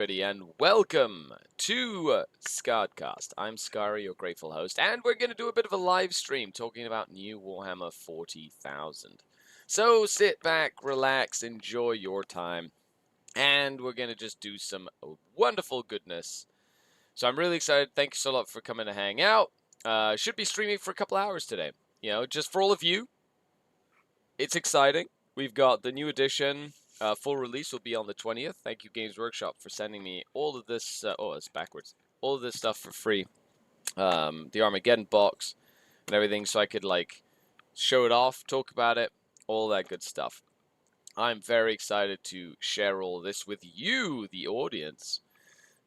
Everybody, and welcome to Skaredcast. I'm Skari, your grateful host, and we're going to do a bit of a live stream talking about new Warhammer 40,000. So sit back, relax, enjoy your time, and we're going to just do some wonderful goodness. So I'm really excited. Thank you so much for coming to hang out. Should be streaming for a couple hours today. You know, just for all of you, it's exciting. We've got the new edition. Full release will be on the 20th. Thank you, Games Workshop, for sending me all of this. Oh, it's backwards. All of this stuff for free. The Armageddon box and everything, so I could like show it off, talk about it, all that good stuff. I'm very excited to share all this with you, the audience,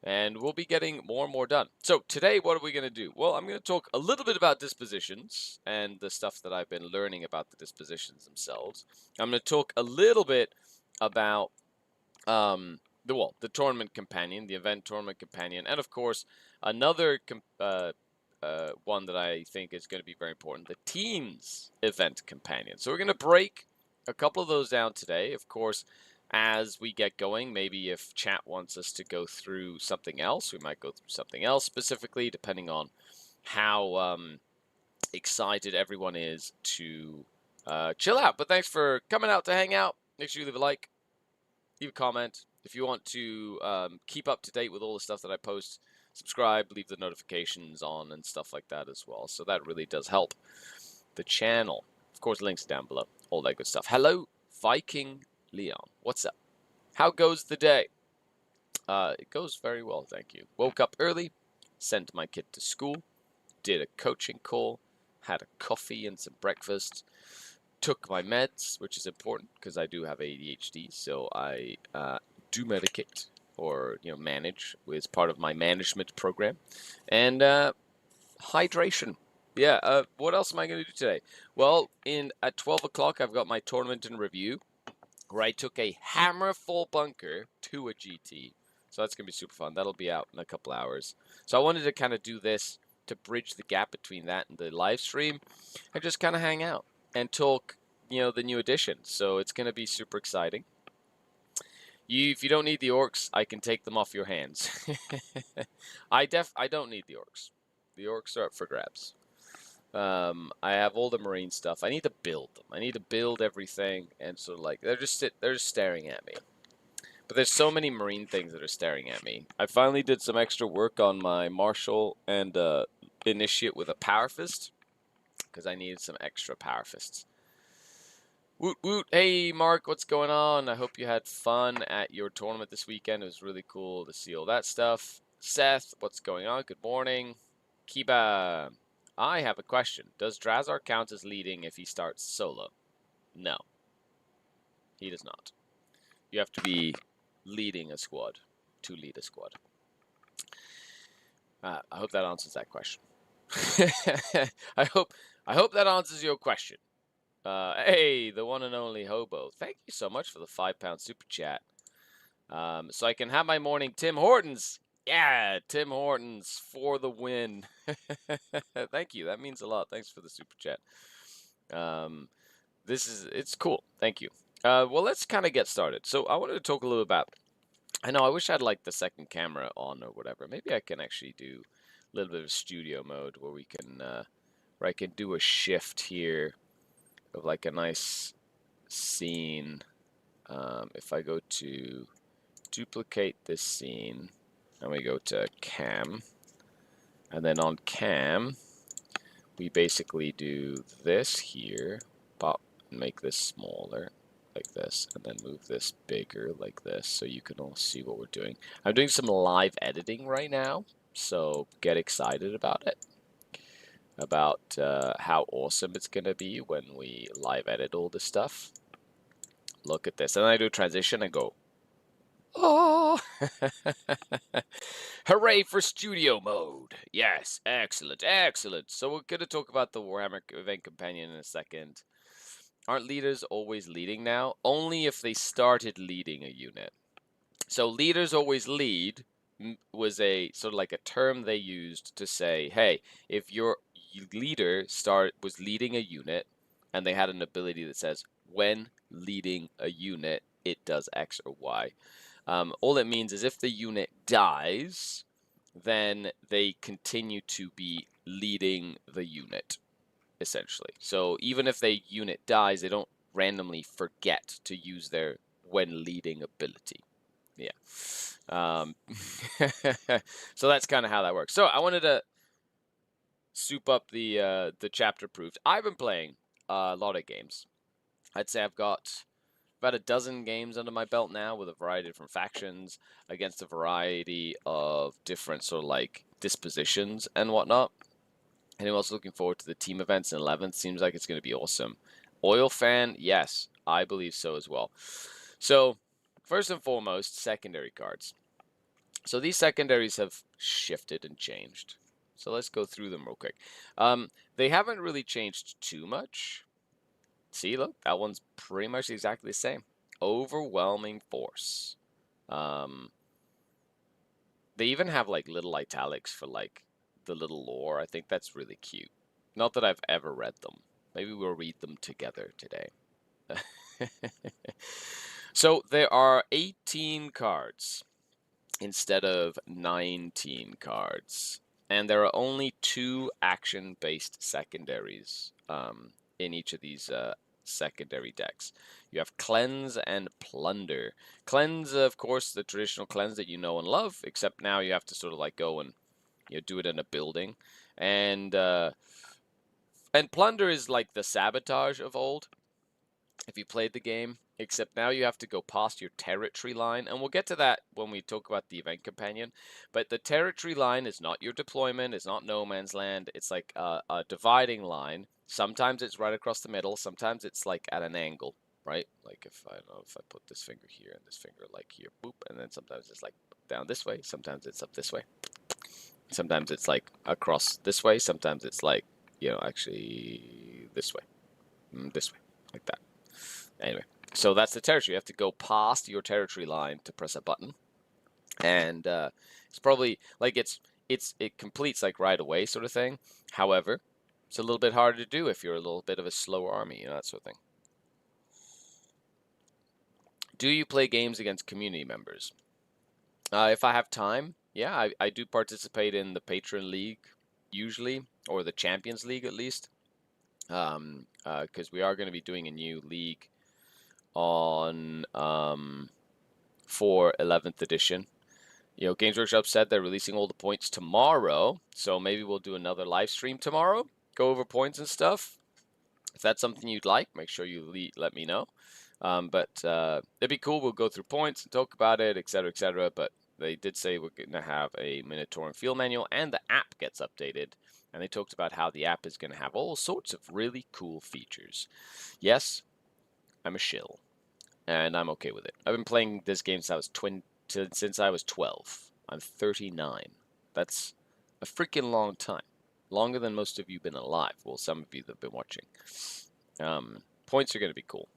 and we'll be getting more and more done. So today, what are we going to do? Well, I'm going to talk a little bit about dispositions and the stuff that I've been learning about the dispositions themselves. I'm going to talk a little bit about the tournament companion, the event tournament companion, and of course another one that I think is going to be very important, the teams event companion. So we're going to break a couple of those down today. Of course, as we get going, maybe if chat wants us to go through something else, we might go through something else specifically, depending on how excited everyone is to chill out. But thanks for coming out to hang out. Make sure you leave a like, leave a comment. If you want to keep up to date with all the stuff that I post, subscribe, leave the notifications on and stuff like that as well. So that really does help the channel. Of course, links down below, all that good stuff. Hello, Viking Leon. What's up? How goes the day? It goes very well, thank you. Woke up early, sent my kid to school, did a coaching call, had a coffee and some breakfast, took my meds, which is important because I do have ADHD, so I do medicate or manage as part of my management program, and hydration. Yeah. What else am I going to do today? Well, at 12 o'clock, I've got my tournament in review, where I took a hammer full bunker to a GT. So that's going to be super fun. That'll be out in a couple hours. So I wanted to kind of do this to bridge the gap between that and the live stream and just kind of hang out and talk, the new edition. So it's going to be super exciting. If you don't need the orcs, I can take them off your hands. I don't need the orcs. The orcs are up for grabs. I have all the marine stuff. I need to build them. I need to build everything, and sort of like they're just staring at me. But there's so many marine things that are staring at me. I finally did some extra work on my martial and initiate with a power fist because I needed some extra power fists. Woot woot! Hey Mark, what's going on? I hope you had fun at your tournament this weekend. It was really cool to see all that stuff. Seth, what's going on? Good morning. Kiba. I have a question. Does Drazar count as leading if he starts solo? No. He does not. You have to be leading a squad to lead a squad. I hope that answers that question. I hope that answers your question. Hey, the one and only Hobo. Thank you so much for the £5 super chat. So I can have my morning Tim Hortons. Yeah, Tim Hortons for the win. Thank you. That means a lot. Thanks for the super chat. It's cool. Thank you. Well, let's kind of get started. So I wanted to talk a little about. I know I wish I had like the second camera on or whatever. Maybe I can actually do a little bit of studio mode where I can do a shift here of like a nice scene. If I go to duplicate this scene. And we go to cam, and then on cam, we basically do this here, pop, make this smaller, like this, and then move this bigger, like this, so you can all see what we're doing. I'm doing some live editing right now, so get excited about it, about how awesome it's going to be when we live edit all this stuff. Look at this, and then I do a transition and go, oh! Hooray for studio mode! Yes, excellent, excellent. So we're going to talk about the Warhammer event companion in a second. Aren't leaders always leading now? Only if they started leading a unit. So leaders always lead was a sort of like a term they used to say, hey, if your leader was leading a unit and they had an ability that says when leading a unit, it does X or Y. All it means is if the unit dies, then they continue to be leading the unit, essentially. So even if the unit dies, they don't randomly forget to use their when leading ability. Yeah. So that's kind of how that works. So I wanted to soup up the chapter proofs. I've been playing a lot of games. I'd say I've got about a dozen games under my belt now with a variety of different factions against a variety of different sort of like dispositions and whatnot. Anyone else looking forward to the team events in 11th? Seems like it's going to be awesome. Oil fan? Yes, I believe so as well. So, first and foremost, secondary cards. So these secondaries have shifted and changed. So let's go through them real quick. They haven't really changed too much. See, look, that one's pretty much exactly the same. Overwhelming force. They even have like little italics for like the little lore. I think that's really cute. Not that I've ever read them. Maybe we'll read them together today. So there are 18 cards instead of 19 cards. And there are only 2 action-based secondaries in each of these secondary decks. You have Cleanse and Plunder. Cleanse, of course, the traditional cleanse that you know and love, except now you have to sort of like go and do it in a building. And Plunder is like the sabotage of old, if you played the game, except now you have to go past your territory line, and we'll get to that when we talk about the event companion. But the territory line is not your deployment, it's not no man's land, it's like a dividing line. Sometimes it's right across the middle, sometimes it's like at an angle, right? Like if I don't know, if I put this finger here and this finger like here, boop, and then sometimes it's like down this way, sometimes it's up this way, sometimes it's like across this way, sometimes it's like, actually this way, like that. Anyway, so that's the territory. You have to go past your territory line to press a button, and it's probably like it completes like right away sort of thing. However, it's a little bit harder to do if you're a little bit of a slow army, that sort of thing. Do you play games against community members? If I have time, yeah, I do participate in the Patron League usually, or the Champions League at least, because we are going to be doing a new league on for 11th edition. Games Workshop said they're releasing all the points tomorrow, so maybe we'll do another live stream tomorrow, go over points and stuff. If that's something you'd like, make sure you let me know. But it'd be cool. We'll go through points and talk about it, etc., etc. But they did say we're going to have a Minotaur field manual, and the app gets updated. And they talked about how the app is going to have all sorts of really cool features. Yes, I'm a shill, and I'm okay with it. I've been playing this game since I was 12. I'm 39. That's a freaking long time. Longer than most of you have been alive. Well, some of you that have been watching. Points are going to be cool.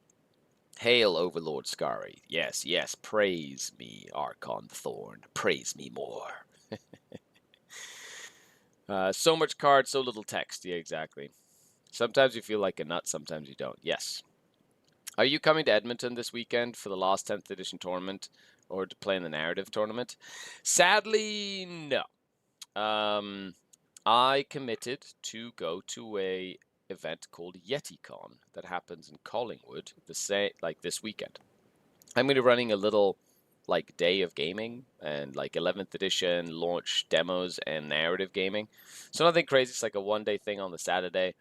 Hail, Overlord Skari. Yes, yes, praise me, Archon Thorn. Praise me more. So much card, so little text. Yeah, exactly. Sometimes you feel like a nut, sometimes you don't. Yes. Are you coming to Edmonton this weekend for the last 10th edition tournament or to play in the narrative tournament? Sadly, no. I committed to go to a event called YetiCon that happens in Collingwood this weekend. I'm going to be running a little like day of gaming and like 11th edition launch demos and narrative gaming. So nothing crazy. It's like a one-day thing on the Saturday.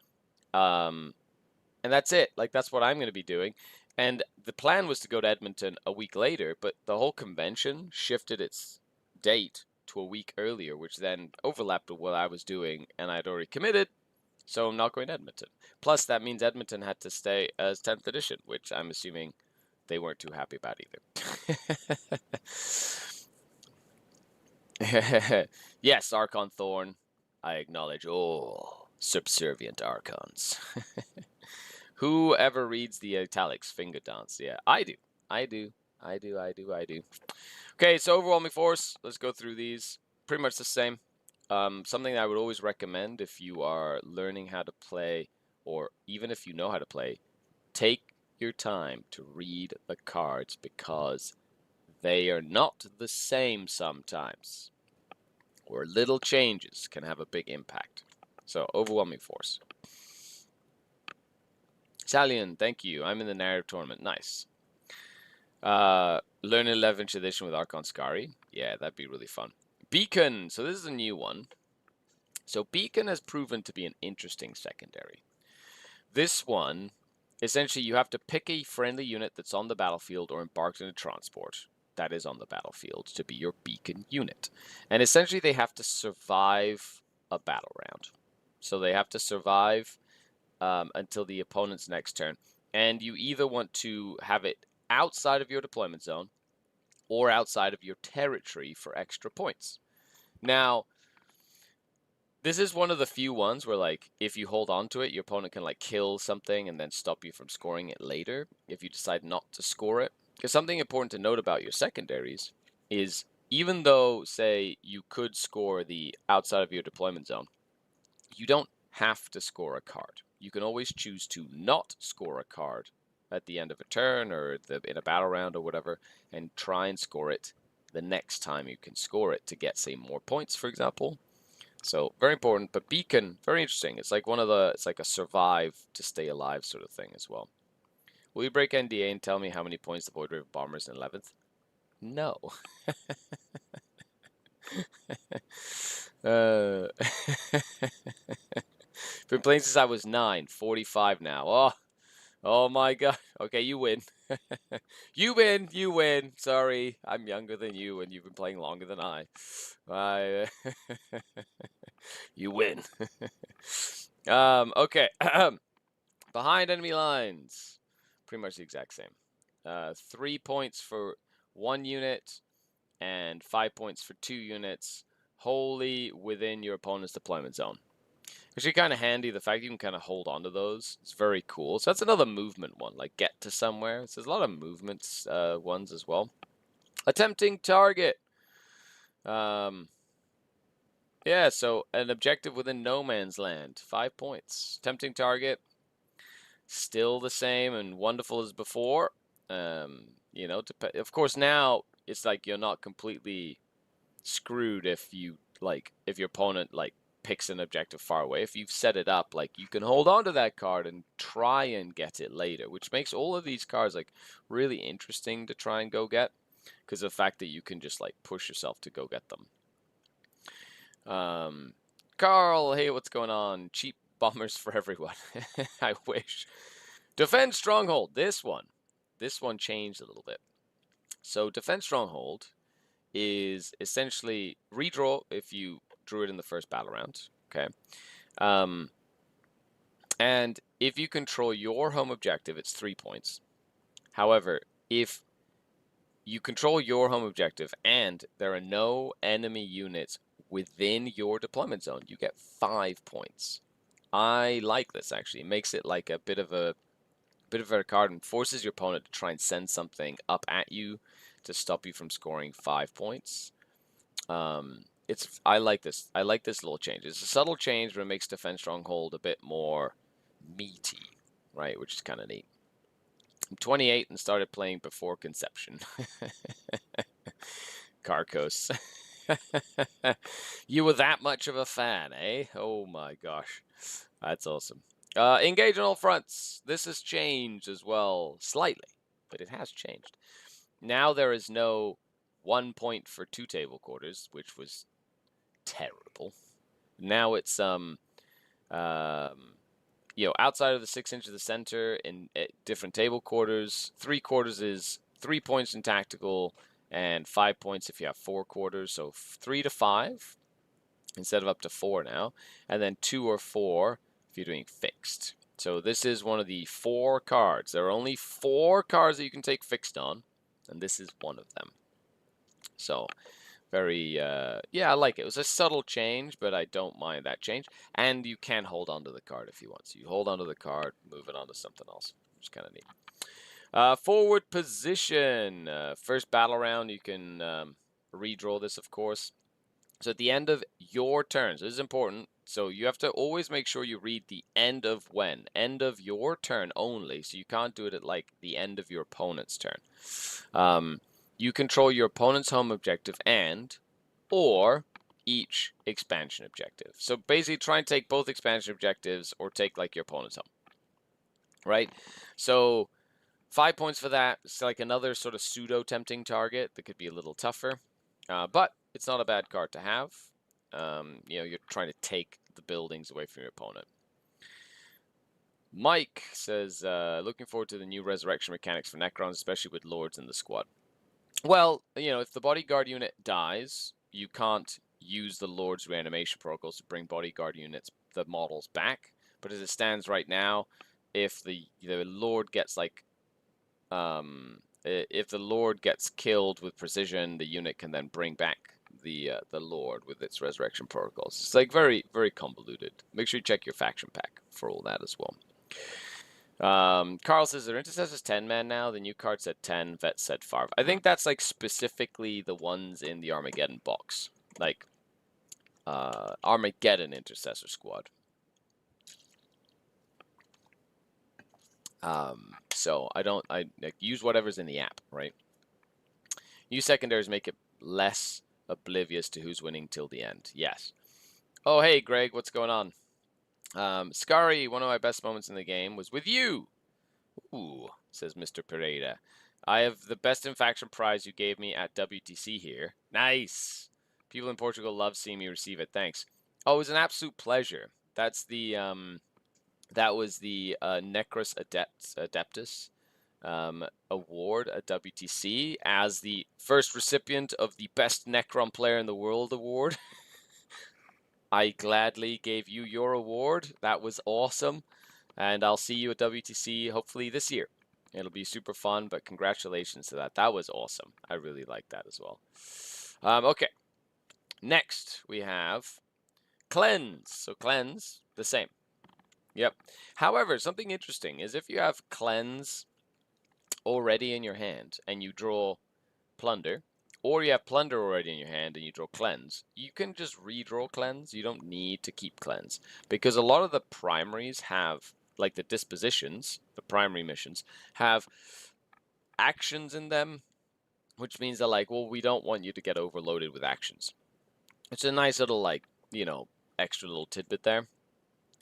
And that's it. Like, that's what I'm going to be doing. And the plan was to go to Edmonton a week later, but the whole convention shifted its date to a week earlier, which then overlapped with what I was doing, and I'd already committed, so I'm not going to Edmonton. Plus, that means Edmonton had to stay as 10th edition, which I'm assuming they weren't too happy about either. Yes, Archon Thorn, I acknowledge all subservient Archons. Whoever reads the italics, finger dance. Yeah, I do. I do. Okay, so overwhelming force. Let's go through these. Pretty much the same. Something I would always recommend if you are learning how to play, or even if you know how to play, take your time to read the cards, because they are not the same sometimes, where little changes can have a big impact. So, overwhelming force. Italian, thank you. I'm in the narrative tournament. Nice. Learn 11th edition with Archon Skari. Yeah, that'd be really fun. Beacon. So this is a new one. So Beacon has proven to be an interesting secondary. This one, essentially you have to pick a friendly unit that's on the battlefield or embarked in a transport that is on the battlefield to be your Beacon unit. And essentially they have to survive a battle round. So they have to survive until the opponent's next turn. And you either want to have it outside of your deployment zone or outside of your territory for extra points. Now, this is one of the few ones where, like, if you hold on to it, your opponent can, like, kill something and then stop you from scoring it later if you decide not to score it. Because something important to note about your secondaries is even though, say, you could score the outside of your deployment zone, you don't have to score a card. You can always choose to not score a card at the end of a turn or in a battle round or whatever, and try and score it the next time you can score it to get, say, more points, for example. So very important. But Beacon, very interesting. It's like it's like a survive to stay alive sort of thing as well. Will you break NDA and tell me how many points the Void Raven Bomber is in 11th? No. Been playing since I was 9, 45 now. Oh my god. Okay, you win. You win. Sorry, I'm younger than you and you've been playing longer than I. You win. Okay. Behind enemy lines. Pretty much the exact same. 3 points for 1 unit and 5 points for 2 units, wholly within your opponent's deployment zone. Actually kind of handy, the fact you can kind of hold on to those. It's very cool. So that's another movement one, like get to somewhere. So there's a lot of movements ones as well. Attempting target. Yeah, so an objective within no man's land. 5 points. Tempting target. Still the same and wonderful as before. You know, of course now it's like you're not completely screwed if your opponent picks an objective far away. If you've set it up, like, you can hold on to that card and try and get it later, which makes all of these cards like really interesting to try and go get, because of the fact that you can just like push yourself to go get them. Carl, hey, what's going on? Cheap bombers for everyone. I wish. Defend Stronghold. This one changed a little bit. So Defend Stronghold is essentially redraw if you drew it in the first battle round. Okay. And if you control your home objective, it's 3 points. However, if you control your home objective and there are no enemy units within your deployment zone, you get 5 points. I like this, actually. It makes it like a bit of a card and forces your opponent to try and send something up at you to stop you from scoring 5 points. I like this. I like this little change. It's a subtle change, but it makes Defend Stronghold a bit more meaty, right? Which is kind of neat. I'm 28 and started playing before conception. Carcos. You were that much of a fan, eh? Oh my gosh. That's awesome. Engage on all fronts. This has changed as well, slightly, but it has changed. Now there is no 1 point for 2 table quarters, which was terrible. Now it's you know, outside of the 6 inches of the center in different table quarters. 3 quarters is 3 points in tactical and 5 points if you have 4 quarters. So 3 to 5 instead of up to 4 now, and then 2 or 4 if you're doing fixed. So this is one of the 4 cards. There are only 4 cards that you can take fixed on, and this is one of them. So very, yeah, I like it. It was a subtle change, but I don't mind that change. And you can hold on to the card if you want. So you hold on to the card, move it on to something else, which is kind of neat. Forward position. First battle round, you can redraw this, of course. So at the end of your turn, so this is important. So you have to always make sure you read the end of when. End of your turn only. So you can't do it at like the end of your opponent's turn. You control your opponent's home objective and or each expansion objective. So basically try and take both expansion objectives or take like your opponent's home. Right? So 5 points for that. It's like another sort of pseudo-tempting target that could be a little tougher. But it's not a bad card to have. You know, you're trying to take the buildings away from your opponent. Mike says, looking forward to the new resurrection mechanics for Necrons, especially with Lords in the squad. Well, you know, if the bodyguard unit dies, you can't use the Lord's reanimation protocols to bring bodyguard units, the models back. But as it stands right now, if the Lord gets like, if the Lord gets killed with precision, the unit can then bring back the Lord with its resurrection protocols. It's like very, very convoluted. Make sure you check your faction pack for all that as well. Carl says, their intercessors 10 man now. The new card said 10, vet said 5. I think that's like specifically the ones in the Armageddon box. Like, Armageddon intercessor squad. So I like, use whatever's in the app, right? Use secondaries, make it less oblivious to who's winning till the end. Yes. Oh, hey, Greg, what's going on? Skari, one of my best moments in the game was with you. Ooh, says Mr. Pereira. I have the best in faction prize you gave me at WTC here. Nice. People in Portugal love seeing me receive it. Thanks. Oh, it was an absolute pleasure. That's the that was the Necros Adeptus award at WTC as the first recipient of the Best Necron Player in the World award. I gladly gave you your award. That was awesome. And I'll see you at WTC hopefully this year. It'll be super fun, but congratulations to that. That was awesome. I really like that as well. Okay. Next, we have Cleanse. So Cleanse, the same. Yep. However, something interesting is if you have Cleanse already in your hand and you draw Plunder, or you have Plunder already in your hand and you draw Cleanse, you can just redraw Cleanse. You don't need to keep Cleanse. Because a lot of the primaries have, like the dispositions, the primary missions, have actions in them, which means they're like, well, we don't want you to get overloaded with actions. It's a nice little, like, you know, extra little tidbit there.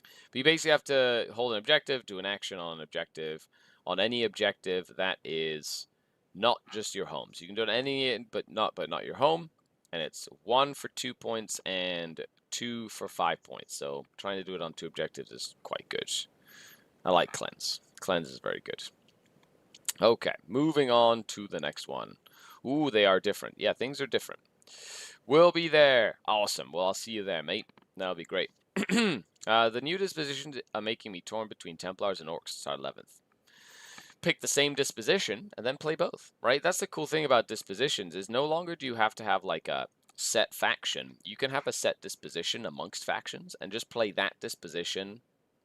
But you basically have to hold an objective, do an action on an objective, on any objective that is not just your home. So you can do it on any, but not your home. And it's 1 for 2 points and 2 for 5 points. So trying to do it on 2 objectives is quite good. I like Cleanse. Cleanse is very good. Okay, moving on to the next one. Ooh, they are different. Yeah, things are different. We'll be there. Awesome. Well, I'll see you there, mate. That'll be great. The new dispositions are making me torn between Templars and Orcs to start 11th. Pick the same disposition and then play both, right? That's the cool thing about dispositions is no longer do you have to have like a set faction. You can have a set disposition amongst factions and just play that disposition,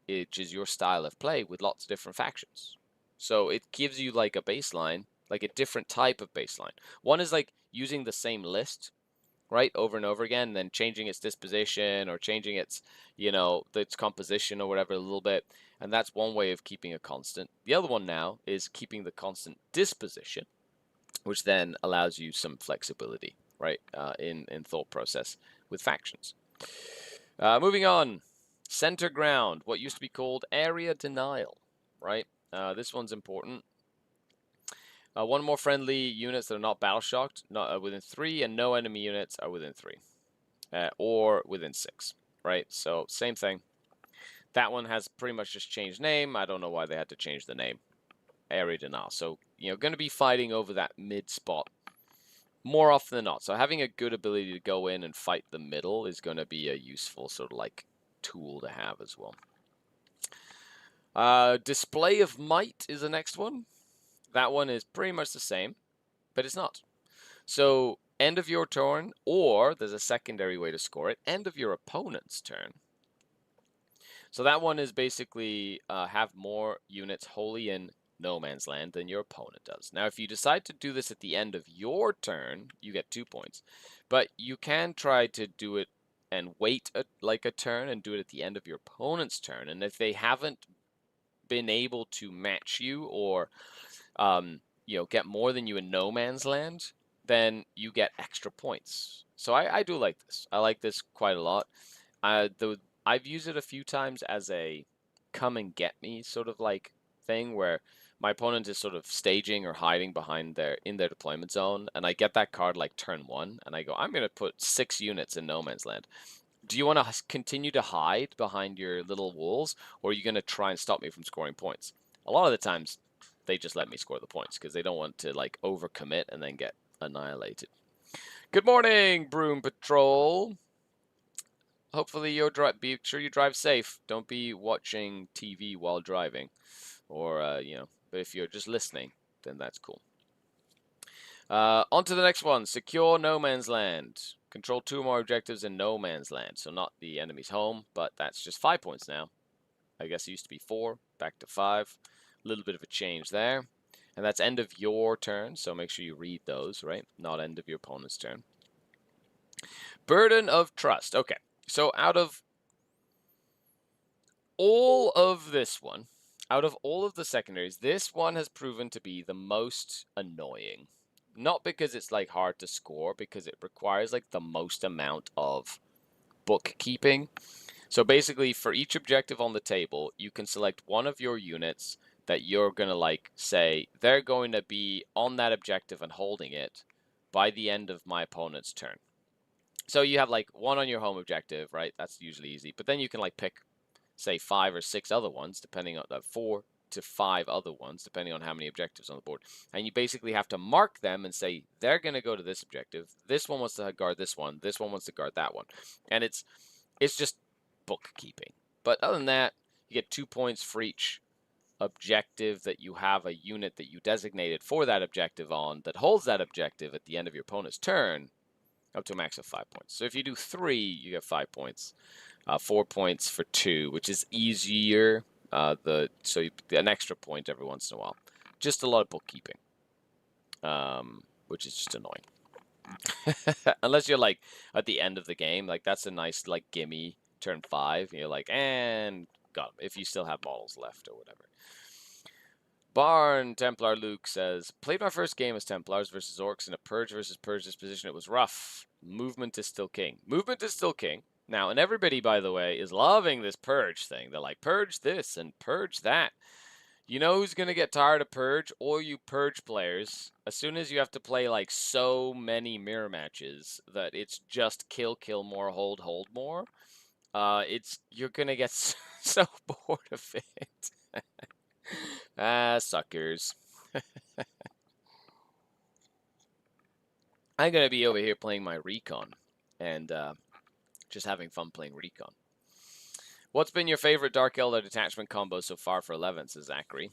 which is your style of play, with lots of different factions. So it gives you like a baseline, like a different type of baseline. One is like using the same list, right, over and over again, and then changing its disposition or changing its, you know, its composition or whatever a little bit. And that's one way of keeping a constant. The other one now is keeping the constant disposition, which then allows you some flexibility, right, in thought process with factions. Moving on, center ground, what used to be called area denial, right? This one's important. One more friendly units that are not battle shocked, not within 3, and no enemy units are within 3, or within 6, right? So same thing. That one has pretty much just changed name. I don't know why they had to change the name. Area denial. So, you know, going to be fighting over that mid spot more often than not. So having a good ability to go in and fight the middle is going to be a useful sort of like tool to have as well. Display of Might is the next one. That one is pretty much the same, but it's not. So end of your turn, or there's a secondary way to score it, end of your opponent's turn. So that one is basically have more units wholly in no man's land than your opponent does. Now, if you decide to do this at the end of your turn, you get 2 points. But you can try to do it and wait like a turn and do it at the end of your opponent's turn. And if they haven't been able to match you or you know, get more than you in no man's land, then you get extra points. So I do like this. I like this quite a lot. I've used it a few times as a come and get me sort of like thing where my opponent is sort of staging or hiding behind in their deployment zone, and I get that card like turn 1, and I go, I'm going to put 6 units in no man's land. Do you want to continue to hide behind your little walls, or are you going to try and stop me from scoring points? A lot of the times, they just let me score the points because they don't want to like overcommit and then get annihilated. Good morning, Broom Patrol. Hopefully you'll be sure you drive safe. Don't be watching TV while driving, or you know. But if you're just listening, then that's cool. On to the next one. Secure no man's land. Control 2 more objectives in no man's land. So not the enemy's home, but that's just 5 points now. I guess it used to be 4, back to 5. A little bit of a change there. And that's end of your turn, so make sure you read those, right? Not end of your opponent's turn. Burden of Trust. Okay, so out of all of this one, out of all of the secondaries, this one has proven to be the most annoying. Not because it's like hard to score, because it requires like the most amount of bookkeeping. So basically, for each objective on the table, you can select one of your units that you're going to like say they're going to be on that objective and holding it by the end of my opponent's turn. So you have like one on your home objective, right? That's usually easy. But then you can like pick, say, 5 or 6 other ones, depending on 4 to 5 other ones, depending on how many objectives on the board. And you basically have to mark them and say they're going to go to this objective. This one wants to guard this one. This one wants to guard that one. And it's just bookkeeping. But other than that, you get 2 points for each objective that you have a unit that you designated for that objective on that holds that objective at the end of your opponent's turn, up to a max of 5 points. So if you do 3, you get 5 points. 4 points for 2, which is easier. So you an extra point every once in a while. Just a lot of bookkeeping, which is just annoying. Unless you're like at the end of the game, like that's a nice like gimme turn 5. You're like, and got him. If you still have models left or whatever. Barn Templar Luke says, played my first game as Templars versus Orcs in a Purge versus Purge disposition. It was rough. Movement is still king. Movement is still king. Now, and everybody, by the way, is loving this Purge thing. They're like, Purge this and Purge that. You know who's going to get tired of Purge? All you Purge players. As soon as you have to play like so many mirror matches that it's just kill, kill more, hold, hold more. You're going to get so bored of it. Suckers. I'm going to be over here playing my Recon and just having fun playing Recon. What's been your favorite Dark Eldar detachment combo so far for 11, says Zachary?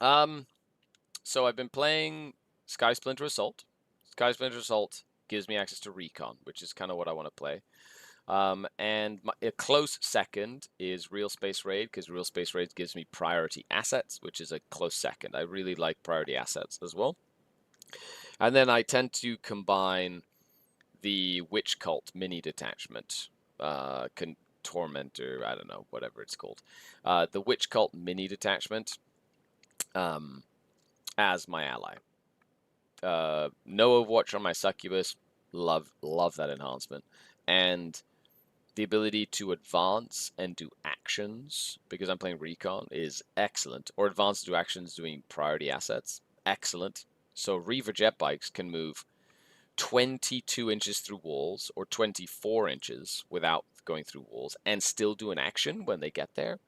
So I've been playing Sky Splinter Assault. Sky Splinter Assault gives me access to Recon, which is kind of what I want to play. And a close second is Real Space Raid, because Real Space Raid gives me priority assets, which is a close second. I really like priority assets as well. And then I tend to combine the Witch Cult mini detachment, Tormentor, I don't know, whatever it's called. The Witch Cult mini detachment as my ally. No Overwatch on my Succubus, love that enhancement. And the ability to advance and do actions, because I'm playing Recon, is excellent. Or advance to actions doing priority assets, excellent. So Reaver jet bikes can move 22 inches through walls or 24 inches without going through walls and still do an action when they get there.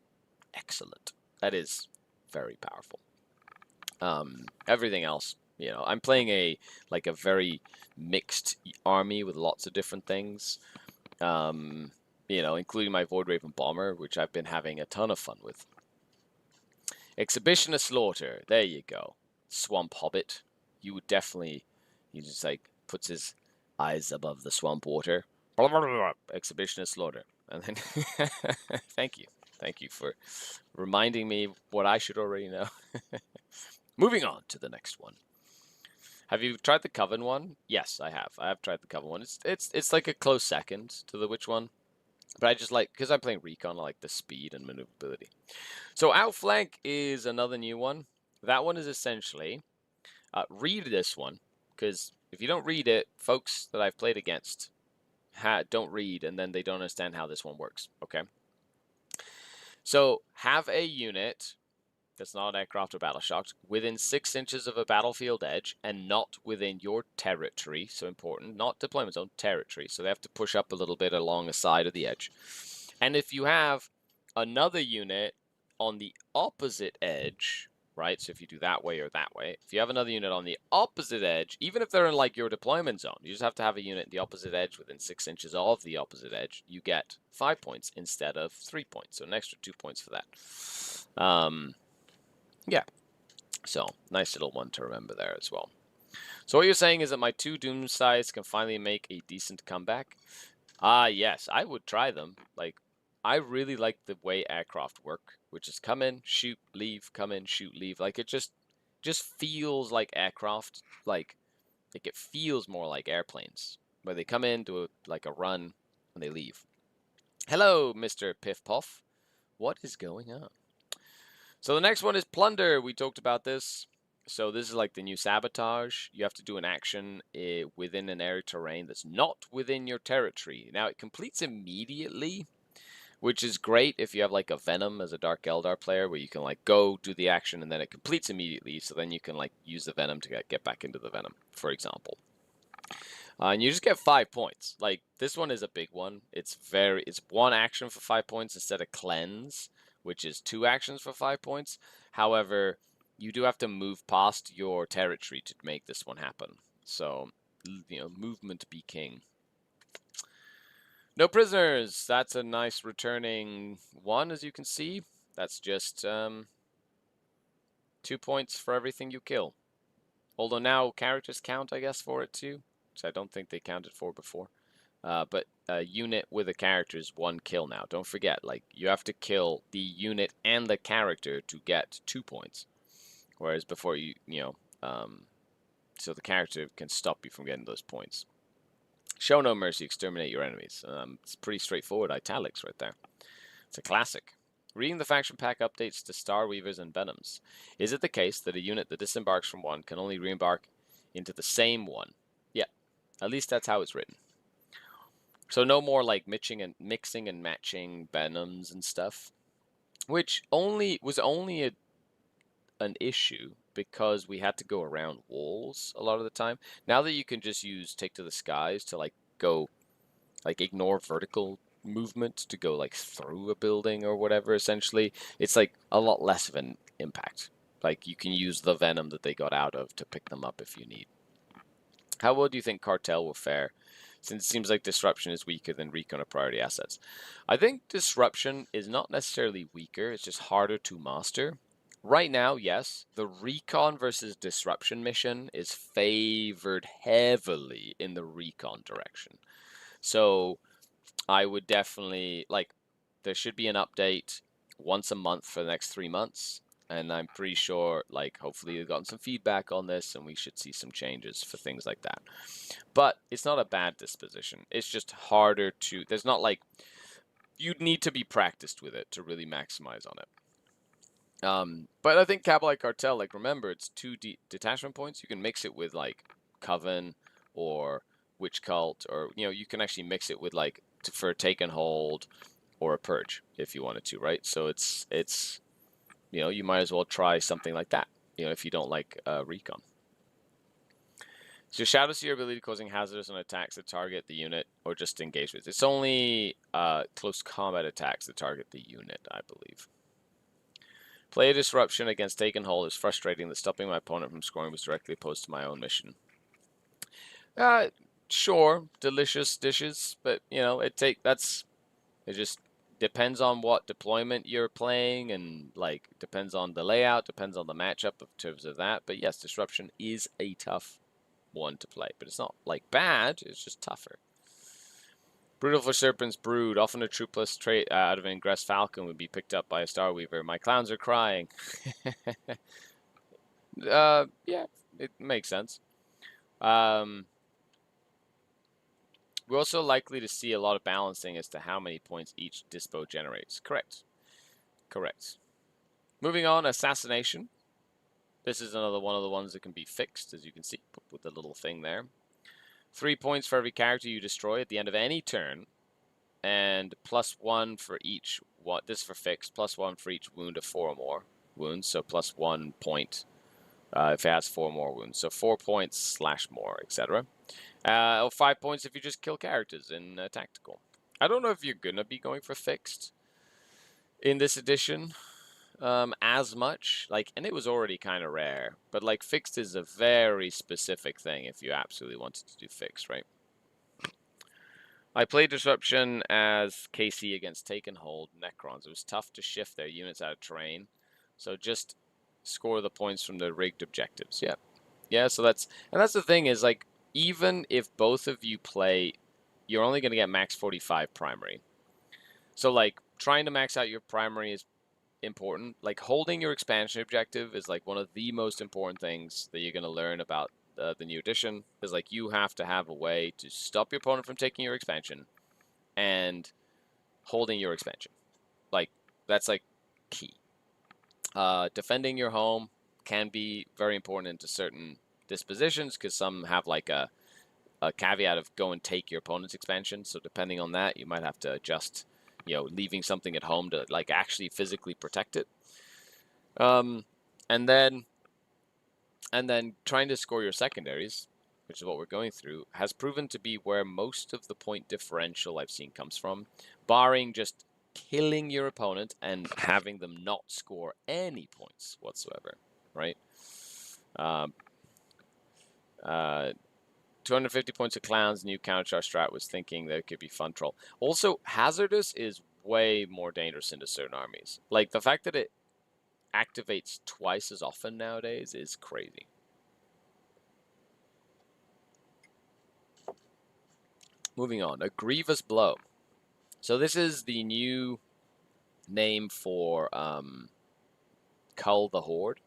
Excellent. That is very powerful. Everything else, you know, I'm playing a very mixed army with lots of different things. You know, including my Void Raven Bomber, which I've been having a ton of fun with. Exhibition of Slaughter. There you go. Swamp Hobbit. You would definitely, he just like puts his eyes above the swamp water. Blah, blah, blah, blah. Exhibition of Slaughter. And then, thank you for reminding me what I should already know. Moving on to the next one. Have you tried the Coven one? Yes, I have. I have tried the Coven one. It's like a close second to the Witch one. But I just like, because I'm playing Recon, I like the speed and maneuverability. So Outflank is another new one. That one is essentially, read this one, because if you don't read it, folks that I've played against don't read, and then they don't understand how this one works, okay? So have a unit that's not aircraft or battle shocked within 6 inches of a battlefield edge and not within your territory. So important, not deployment zone, territory. So they have to push up a little bit along the side of the edge. And if you have another unit on the opposite edge, right? So if you do that way or that way, if you have another unit on the opposite edge, even if they're in like your deployment zone, you just have to have a unit in the opposite edge within 6 inches of the opposite edge, you get 5 points instead of 3 points. So an extra 2 points for that. Yeah, so nice little one to remember there as well. So what you're saying is that my 2 Doomsides can finally make a decent comeback? Yes, I would try them. Like, I really like the way aircraft work, which is come in, shoot, leave, come in, shoot, leave. Like, it just feels like aircraft. Like it feels more like airplanes, where they come in, do a run, and they leave. Hello, Mr. Piff Puff. What is going on? So the next one is Plunder. We talked about this. So this is like the new Sabotage. You have to do an action within an area terrain that's not within your territory. Now, it completes immediately, which is great if you have like a Venom as a Dark Eldar player, where you can like go do the action and then it completes immediately. So then you can like use the Venom to get back into the Venom, for example. And you just get 5 points. Like, this one is a big one. It's 1 action for 5 points instead of Cleanse, which is 2 actions for 5 points. However, you do have to move past your territory to make this one happen. So, you know, movement be king. No prisoners. That's a nice returning one, as you can see. That's just 2 points for everything you kill. Although now characters count, I guess, for it too. Which I don't think they counted for before. But a unit with a character is 1 kill now. Don't forget, like, you have to kill the unit and the character to get 2 points. Whereas before so the character can stop you from getting those points. Show no mercy, exterminate your enemies. It's pretty straightforward, italics right there. It's a classic. Reading the faction pack updates to Starweavers and Venoms. Is it the case that a unit that disembarks from one can only re-embark into the same one? Yeah, at least that's how it's written. So no more like mixing and matching Venoms and stuff, which was only an issue because we had to go around walls a lot of the time. Now that you can just use Take to the Skies to like go, like ignore vertical movement to go like through a building or whatever, essentially, it's like a lot less of an impact. Like, you can use the Venom that they got out of to pick them up if you need. How well do you think Cartel will fare, since it seems like Disruption is weaker than Recon or Priority Assets? I think Disruption is not necessarily weaker, it's just harder to master. Right now, yes, the Recon versus Disruption mission is favored heavily in the Recon direction. So I would definitely, like, there should be an update once a month for the next 3 months. And I'm pretty sure, like, hopefully you've gotten some feedback on this and we should see some changes for things like that. But it's not a bad disposition. It's just harder to, there's not like, you'd need to be practiced with it to really maximize on it. But I think Cabalite Cartel, like, remember, it's 2 detachment points. You can mix it with, like, Coven or Witch Cult, or, you know, you can actually mix it with, like, for a Take and Hold or a Purge if you wanted to, right? So it's you know, you might as well try something like that, you know, if you don't like Recon. So Shadow Seer ability causing hazards on attacks that target the unit or just engagements. It's only close combat attacks that target the unit, I believe. Play a Disruption against Take and Hold is frustrating that stopping my opponent from scoring was directly opposed to my own mission. Sure, delicious dishes, but, you know, it just depends on what deployment you're playing, and, like, depends on the layout, depends on the matchup in terms of that. But yes, Disruption is a tough one to play, but it's not, like, bad, it's just tougher. Brutal for Serpent's Brood. Often a troopless trait out of an Ingress Falcon would be picked up by a Starweaver. My clowns are crying. Yeah, it makes sense. We're also likely to see a lot of balancing as to how many points each dispo generates. Correct. Correct. Moving on, Assassination. This is another one of the ones that can be fixed, as you can see, with the little thing there. 3 points for every character you destroy at the end of any turn, and +1 for each. This is for fixed. +1 for each wound of 4 or more wounds. So +1 point if it has 4 more wounds. So 4 points / more, etc. Or 5 points if you just kill characters in tactical. I don't know if you're gonna be going for fixed in this edition as much. Like, and it was already kind of rare, but like fixed is a very specific thing if you absolutely wanted to do fixed, right? I played Disruption as KC against Take and Hold Necrons. It was tough to shift their units out of terrain, so just score the points from the rigged objectives. Yeah. So that's the thing is, like, even if both of you play, you're only going to get max 45 primary. So like trying to max out your primary is important. Like holding your expansion objective is like one of the most important things that you're going to learn about the new edition. Is like you have to have a way to stop your opponent from taking your expansion and holding your expansion. Like that's like key. Defending your home can be very important into certain dispositions because some have like a caveat of go and take your opponent's expansion. So depending on that, you might have to adjust, leaving something at home to like actually physically protect it. And then trying to score your secondaries, which is what we're going through, has proven to be where most of the point differential I've seen comes from, barring just killing your opponent and having them not score any points whatsoever, right? 250 points of clowns, new countercharge strat was thinking that it could be fun troll. Also, hazardous is way more dangerous into certain armies. Like the fact that it activates twice as often nowadays is crazy. Moving on, a grievous blow. So this is the new name for Cull the Horde.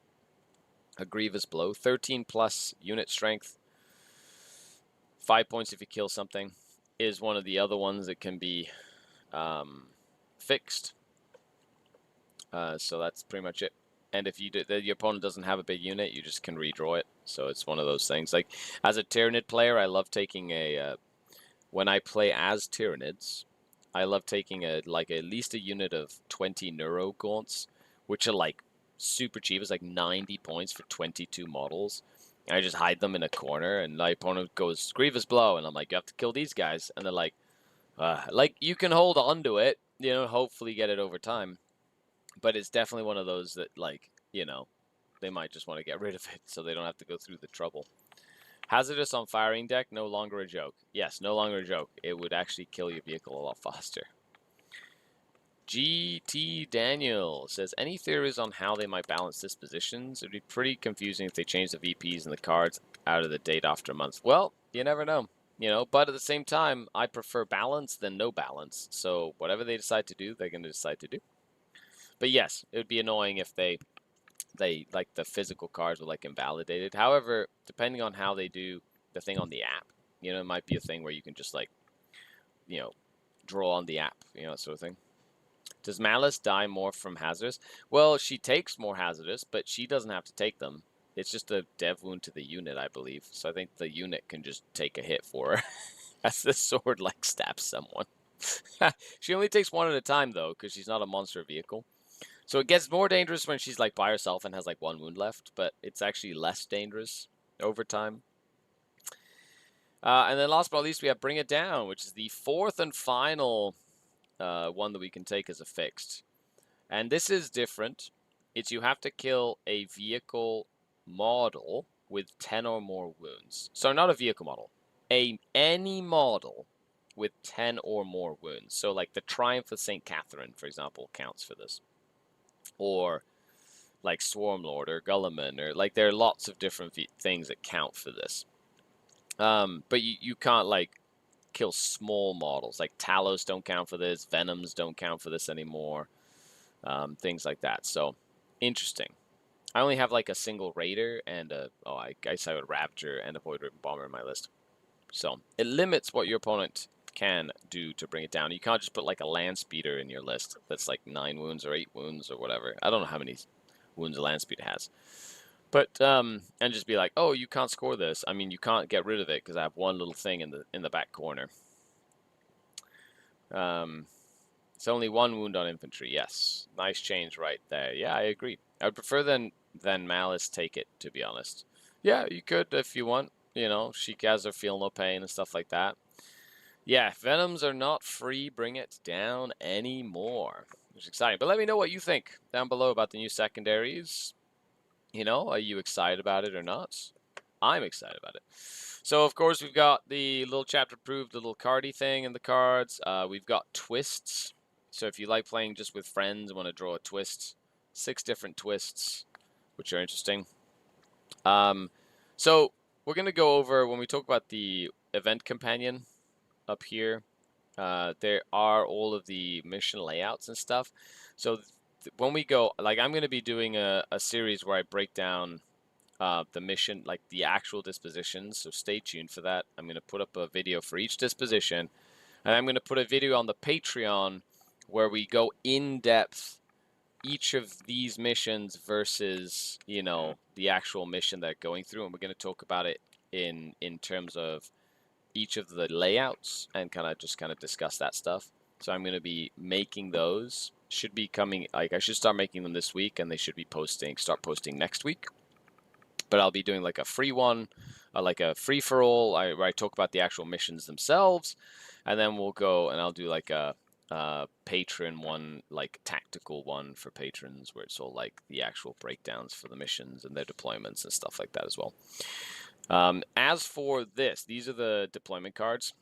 A grievous blow, 13 plus unit strength, 5 points if you kill something, is one of the other ones that can be fixed. So that's pretty much it. And if your opponent doesn't have a big unit, you just can redraw it. So it's one of those things. Like as a Tyranid player, I love taking when I play as Tyranids, I love taking at least a unit of 20 Neuro Gaunts, which are like super cheap. It's like 90 points for 22 models. And I just hide them in a corner, and my opponent goes Grievous Blow, and I'm like, you have to kill these guys. And they're like you can hold on to it, hopefully get it over time. But it's definitely one of those that, like, they might just want to get rid of it so they don't have to go through the trouble. Hazardous on firing deck, no longer a joke. Yes, no longer a joke. It would actually kill your vehicle a lot faster. GT Daniel says, any theories on how they might balance dispositions? It would be pretty confusing if they change the VPs and the cards out of the date after a month. Well, you never know. But at the same time, I prefer balance than no balance. So whatever they decide to do, they're going to decide to do. But yes, it would be annoying if they like the physical cards were like invalidated. However, depending on how they do the thing on the app, it might be a thing where you can just like, draw on the app, that sort of thing. Does Malice die more from hazardous? Well, she takes more hazardous, but she doesn't have to take them. It's just a dev wound to the unit, I believe. So I think the unit can just take a hit for her as the sword like stabs someone. She only takes one at a time though, because she's not a monster vehicle. So it gets more dangerous when she's like by herself and has like 1 wound left, but it's actually less dangerous over time. And then last but not least, we have Bring It Down, which is the 4th and final one that we can take as a fixed. And this is different. It's you have to kill a vehicle model with 10 or more wounds. So not a vehicle model. Any model with 10 or more wounds. So like the Triumph of St. Catherine, for example, counts for this. Or like Swarmlord or Gulliman, or like there are lots of different things that count for this. But you can't like kill small models. Like Talos don't count for this, Venoms don't count for this anymore. Things like that. So interesting. I only have like a single Raider and I guess I would Raptor and a Void Ribbon Bomber in my list. So it limits what your opponent can do to bring it down. You can't just put like a Land Speeder in your list that's like 9 wounds or 8 wounds or whatever. I don't know how many wounds a Land Speeder has. But and just be like, oh, you can't score this. I mean, you can't get rid of it because I have one little thing in the back corner. It's only one wound on infantry. Yes, nice change right there. Yeah, I agree. I would prefer than Malice take it, to be honest. Yeah, you could if you want. You know, Shikazar feel no pain and stuff like that. Yeah, Venoms are not free. Bring it down anymore. Which is exciting. But let me know what you think down below about the new secondaries. You know, are you excited about it or not? I'm excited about it. So, of course, we've got the little chapter approved, little cardy thing in the cards. We've got twists. So if you like playing just with friends and want to draw a twist, 6 different twists, which are interesting. So we're going to go over, when we talk about the event companion up here, there are all of the mission layouts and stuff. So when we go, like I'm going to be doing a series where I break down the mission, like the actual dispositions, so stay tuned for that. I'm going to put up a video for each disposition, and I'm going to put a video on the Patreon where we go in depth each of these missions versus, you know, the actual mission they're going through, and we're going to talk about it in terms of each of the layouts and kind of discuss that stuff. So I'm going to be making those. Should be coming, like I should start making them this week, and they should be start posting next week. But I'll be doing like a free one, like a free-for-all, where I talk about the actual missions themselves, and then we'll go and I'll do like a patron one, like tactical one for patrons, where it's all like the actual breakdowns for the missions and their deployments and stuff like that as well. As for this, these are the deployment cards.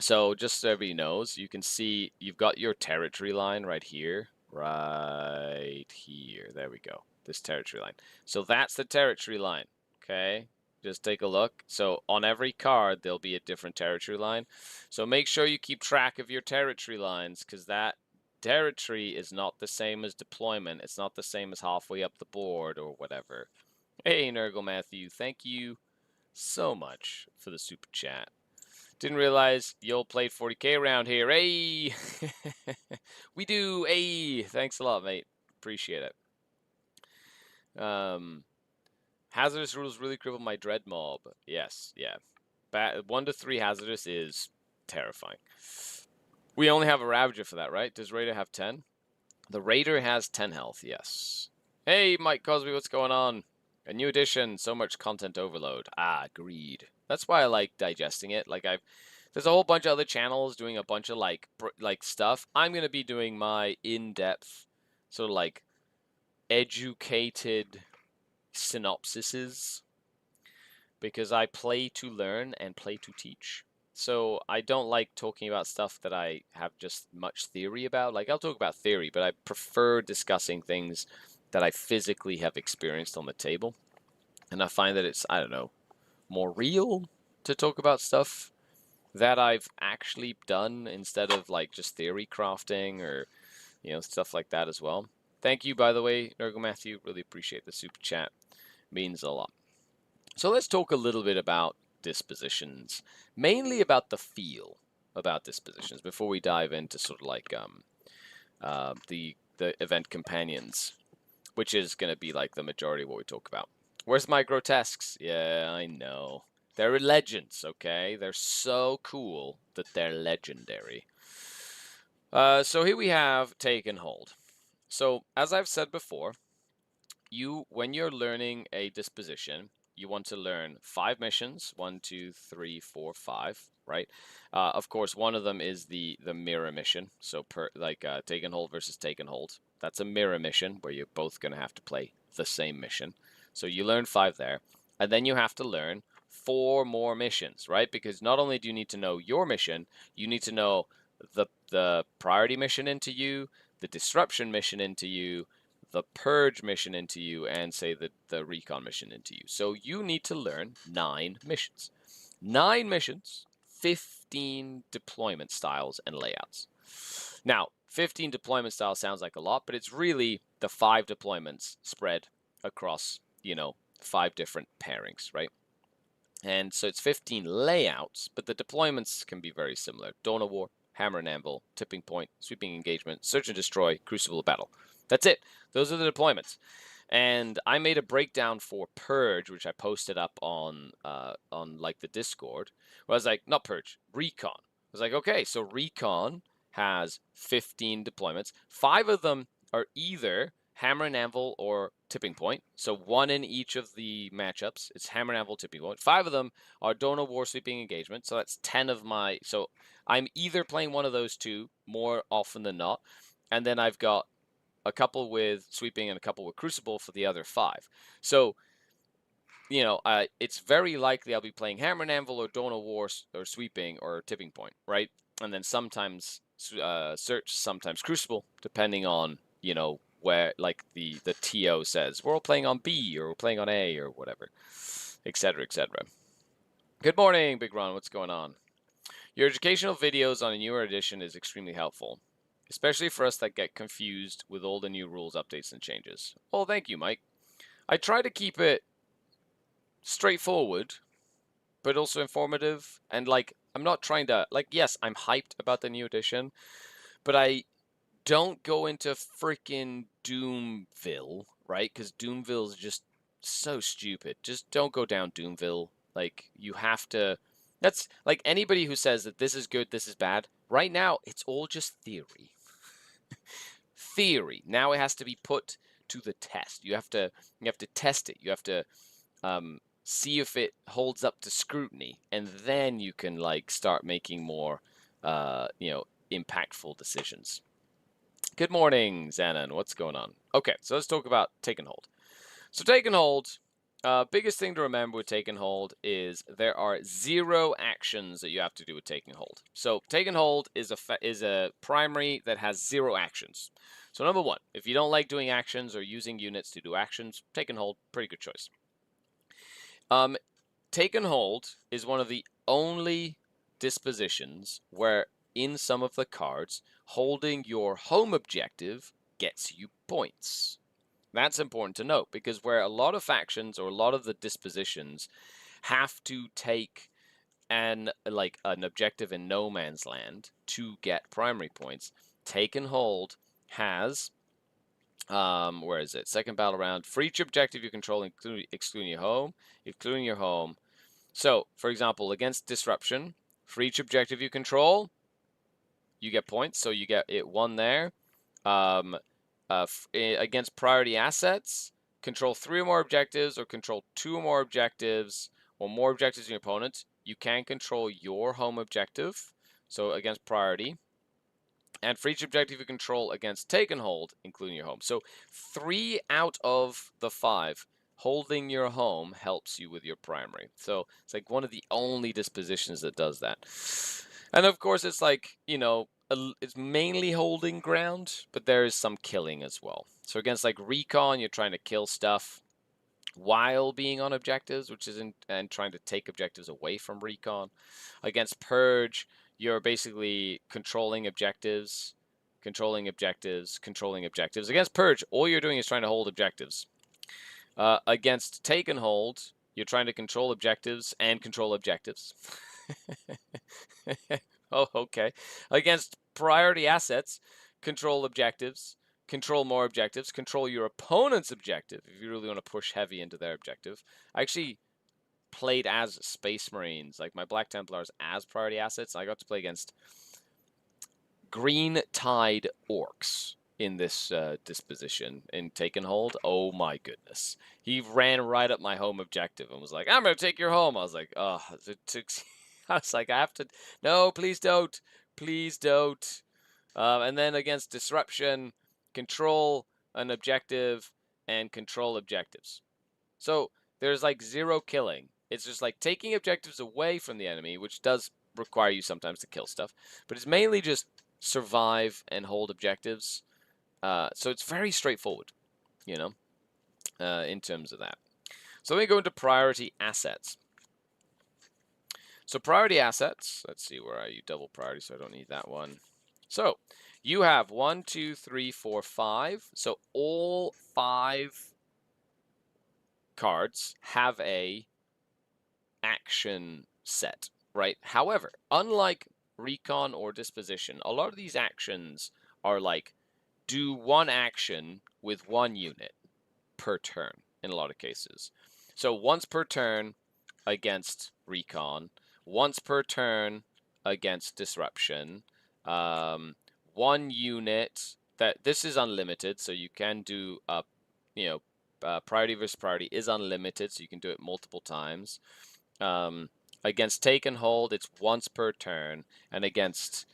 So just so everybody knows, you can see you've got your territory line right here. Right here. There we go. This territory line. So that's the territory line. Okay. Just take a look. So on every card, there'll be a different territory line. So make sure you keep track of your territory lines, because that territory is not the same as deployment. It's not the same as halfway up the board or whatever. Hey, Nurgle Matthew, thank you so much for the super chat. Didn't realize y'all played 40k around here. Hey! We do. Hey! Thanks a lot, mate. Appreciate it. Hazardous rules really cripple my dread mob. Yes, yeah. 1 to 3 hazardous is terrifying. We only have a Ravager for that, right? Does Raider have 10? The Raider has 10 health, yes. Hey, Mike Cosby, what's going on? A new edition, so much content overload. Ah, agreed. That's why I like digesting it. Like there's a whole bunch of other channels doing a bunch of like stuff. I'm gonna be doing my in-depth, sort of like educated synopsises, because I play to learn and play to teach. So I don't like talking about stuff that I have just much theory about. Like I'll talk about theory, but I prefer discussing things that I physically have experienced on the table. And I find that it's, I don't know, more real to talk about stuff that I've actually done instead of like just theory crafting or, you know, stuff like that as well. Thank you, by the way, Nurgle Matthew. Really appreciate the super chat. Means a lot. So let's talk a little bit about dispositions, mainly about the feel about dispositions before we dive into sort of like the event companions, which is going to be like the majority of what we talk about. Where's my grotesques? Yeah, I know. They're legends, okay? They're so cool that they're legendary. So here we have Take and Hold. So as I've said before, when you're learning a disposition, you want to learn 5 missions, 1, 2, 3, 4, 5, right? Of course, one of them is the mirror mission. So Take and Hold versus Take and Hold. That's a mirror mission where you're both going to have to play the same mission. So you learn 5 there, and then you have to learn 4 more missions, right? Because not only do you need to know your mission, you need to know the priority mission into you, the disruption mission into you, the purge mission into you, and say the recon mission into you. So you need to learn 9 missions. 9 missions, 15 deployment styles and layouts. Now, 15 deployment styles sounds like a lot, but it's really the 5 deployments spread across, you know, 5 different pairings, right? And so it's 15 layouts, but the deployments can be very similar. Dawn of War, Hammer and Anvil, Tipping Point, Sweeping Engagement, Search and Destroy, Crucible of Battle. That's it. Those are the deployments. And I made a breakdown for Purge, which I posted up on like the Discord. Where I was like, not Purge, Recon. I was like, okay, so Recon has 15 deployments. 5 of them are either Hammer and Anvil or Tipping Point. So 1 in each of the matchups. It's Hammer and Anvil, Tipping Point. 5 of them are Donor War Sweeping Engagement. So that's 10 of my. So I'm either playing one of those 2 more often than not. And then I've got a couple with Sweeping and a couple with Crucible for the other 5. So, you know, it's very likely I'll be playing Hammer and Anvil or Donor War or Sweeping or Tipping Point, right? And then sometimes Search, sometimes Crucible, depending on, you know, where, like, the TO says, we're all playing on B or we're playing on A or whatever, etc., etc. Good morning, Big Ron. What's going on? Your educational videos on a newer edition is extremely helpful, especially for us that get confused with all the new rules, updates, and changes. Well, thank you, Mike. I try to keep it straightforward, but also informative. And, like, I'm not trying to, like, yes, I'm hyped about the new edition, but I don't go into freaking Doomville, right? Because Doomville is just so stupid. Just don't go down Doomville. Like, you have to. That's like anybody who says that this is good, this is bad. Right now, it's all just theory. Theory. Now it has to be put to the test. You have to test it. You have to see if it holds up to scrutiny, and then you can like start making more, you know, impactful decisions. Good morning, Xanon. What's going on? Okay, so let's talk about Take and Hold. So Take and Hold, biggest thing to remember with Take and Hold is there are 0 actions that you have to do with Take and Hold. So Take and Hold is a primary that has 0 actions. So number 1, if you don't like doing actions or using units to do actions, Take and Hold, pretty good choice. Take and Hold is one of the only dispositions where in some of the cards, holding your home objective gets you points. That's important to note because where a lot of factions or a lot of the dispositions have to take an objective in no man's land to get primary points, Take and Hold has where is it? Second battle round. For each objective you control, excluding your home. So, for example, against Disruption, for each objective you control, you get points, so you get it 1 there. Against priority assets, control 3 or more objectives, or control 2 or more objectives, or more objectives than your opponent. You can control your home objective, so against priority. And for each objective you control against Take and Hold, including your home. So 3 out of the 5. Holding your home helps you with your primary. So it's like one of the only dispositions that does that. And of course, it's like, you know, it's mainly holding ground, but there is some killing as well. So against like Recon, you're trying to kill stuff while being on objectives, which is and trying to take objectives away from Recon. Against Purge, you're basically controlling objectives. Against Purge, all you're doing is trying to hold objectives. Against Take and Hold, you're trying to control objectives and control objectives. Oh, okay. Against priority assets, control objectives, control more objectives, control your opponent's objective if you really want to push heavy into their objective. I actually played as Space Marines, like my Black Templars as priority assets. I got to play against Green Tide Orcs in this disposition in Take and Hold. Oh my goodness. He ran right up my home objective and was like, I'm going to take your home. I was like, oh, I was like, I have to, no, please don't. Please don't. And then against Disruption, control an objective and control objectives. So there's like 0 killing. It's just like taking objectives away from the enemy, which does require you sometimes to kill stuff. But it's mainly just survive and hold objectives. So it's very straightforward, you know, in terms of that. So let me go into priority assets. So priority assets, let's see, where are you? Double priority, so I don't need that one. So you have 1, 2, 3, 4, 5. So all 5 cards have a action set, right? However, unlike Recon or Disposition, a lot of these actions are like do 1 action with 1 unit. per turn in a lot of cases. So once per turn against recon, once per turn against disruption, 1 unit that this is unlimited, so you can do priority versus priority is unlimited, so you can do it multiple times. Against take and hold, it's once per turn, and against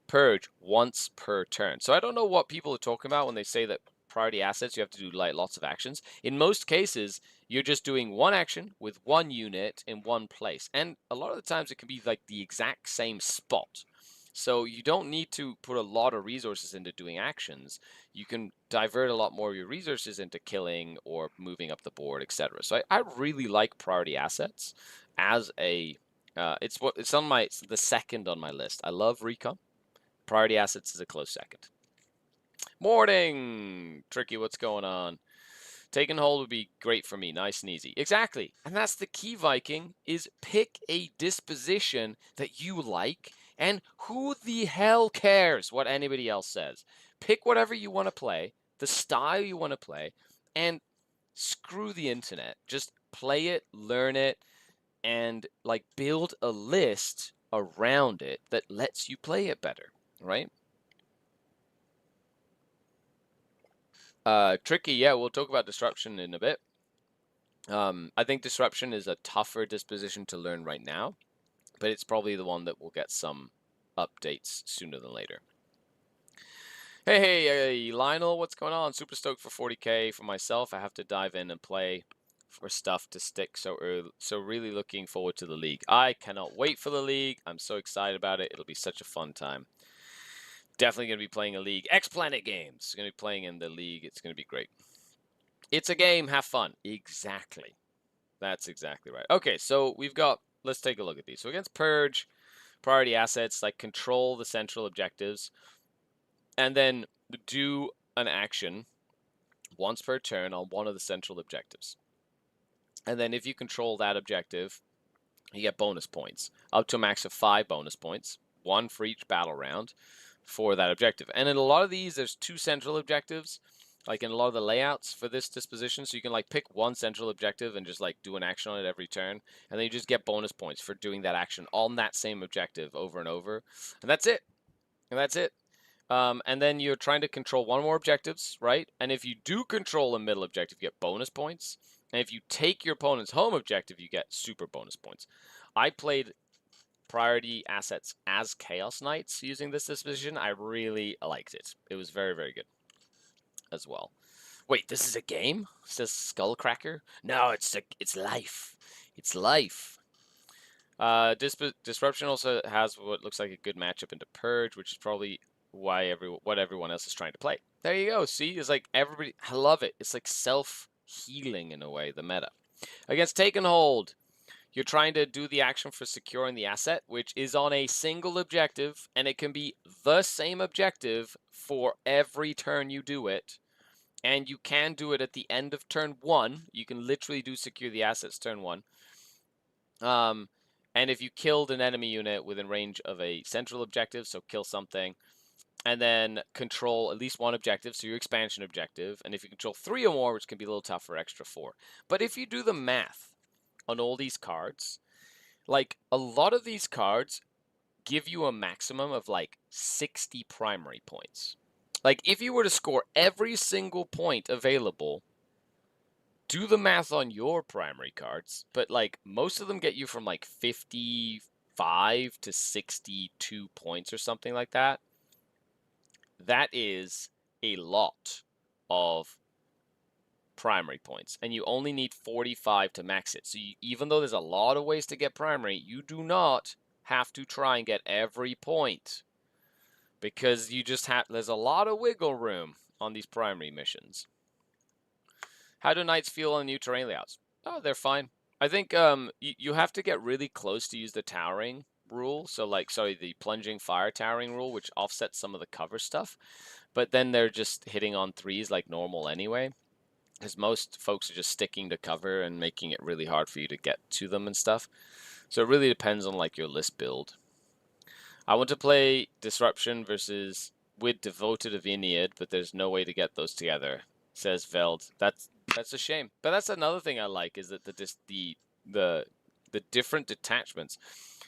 purge, once per turn. So I don't know what people are talking about when they say that priority assets you have to do like lots of actions. In most cases, you're just doing one action with one unit in one place, and a lot of the times it can be like the exact same spot. So you don't need to put a lot of resources into doing actions. You can divert a lot more of your resources into killing or moving up the board, etc. So I really like priority assets as a it's the second on my list. I love recon. Priority assets is a close second. Morning! Tricky, what's going on? Taking hold would be great for me, nice and easy. Exactly, and that's the key, Viking, is pick a disposition that you like, and who the hell cares what anybody else says? Pick whatever you want to play, the style you want to play, and screw the internet. Just play it, learn it, and like build a list around it that lets you play it better, right? Tricky, yeah, we'll talk about disruption in a bit. I think disruption is a tougher disposition to learn right now, but it's probably the one that will get some updates sooner than later. Hey, Lionel, what's going on? Super stoked for 40k for myself. I have to dive in and play for stuff to stick so early. So really looking forward to the league. I cannot wait for the league. I'm so excited about it. It'll be such a fun time. Definitely going to be playing a league. X-Planet Games. Going to be playing in the league. It's going to be great. It's a game. Have fun. Exactly. That's exactly right. Okay, so we've got, let's take a look at these. So against Purge, priority assets, like control the central objectives, and then do an action once per turn on one of the central objectives. And then if you control that objective, you get bonus points, up to a max of 5 bonus points, 1 for each battle round for that objective. And in a lot of these, there's 2 central objectives, like in a lot of the layouts for this disposition, so you can like pick one central objective and just like do an action on it every turn, and then you just get bonus points for doing that action on that same objective over and over, and that's it. And that's it. And then you're trying to control one more objectives, right? And if you do control a middle objective, you get bonus points. And if you take your opponent's home objective, you get super bonus points. I played priority assets as Chaos Knights using this disposition. I really liked it. It was very, very good as well. Wait, this is a game? Says Skullcracker? No, it's life. It's life. Disruption also has what looks like a good matchup into Purge, which is probably why what everyone else is trying to play. There you go. See, it's like everybody. I love it. It's like self-healing in a way. The meta against Take and Hold. You're trying to do the action for securing the asset, which is on a single objective, and it can be the same objective for every turn you do it. And you can do it at the end of turn 1. You can literally do secure the assets turn 1. And if you killed an enemy unit within range of a central objective, so kill something, and then control at least one objective, so your expansion objective, and if you control 3 or more, which can be a little tougher, extra 4. But if you do the math on all these cards, like a lot of these cards give you a maximum of like 60 primary points. Like if you were to score every single point available, do the math on your primary cards, but like most of them get you from like 55 to 62 points or something like that. That is a lot of primary points, and you only need 45 to max it. So even though there's a lot of ways to get primary, you do not have to try and get every point, because you just have, there's a lot of wiggle room on these primary missions. How do knights feel on new terrain layouts? Oh, they're fine. I think you have to get really close to use the towering rule. So like, sorry, the plunging fire towering rule, which offsets some of the cover stuff. But then they're just hitting on 3s like normal anyway, because most folks are just sticking to cover and making it really hard for you to get to them and stuff. So it really depends on like your list build. I want to play Disruption versus with Devoted of Aeneid, but there's no way to get those together, says Veld. That's That's a shame. But that's another thing I like is that the different detachments,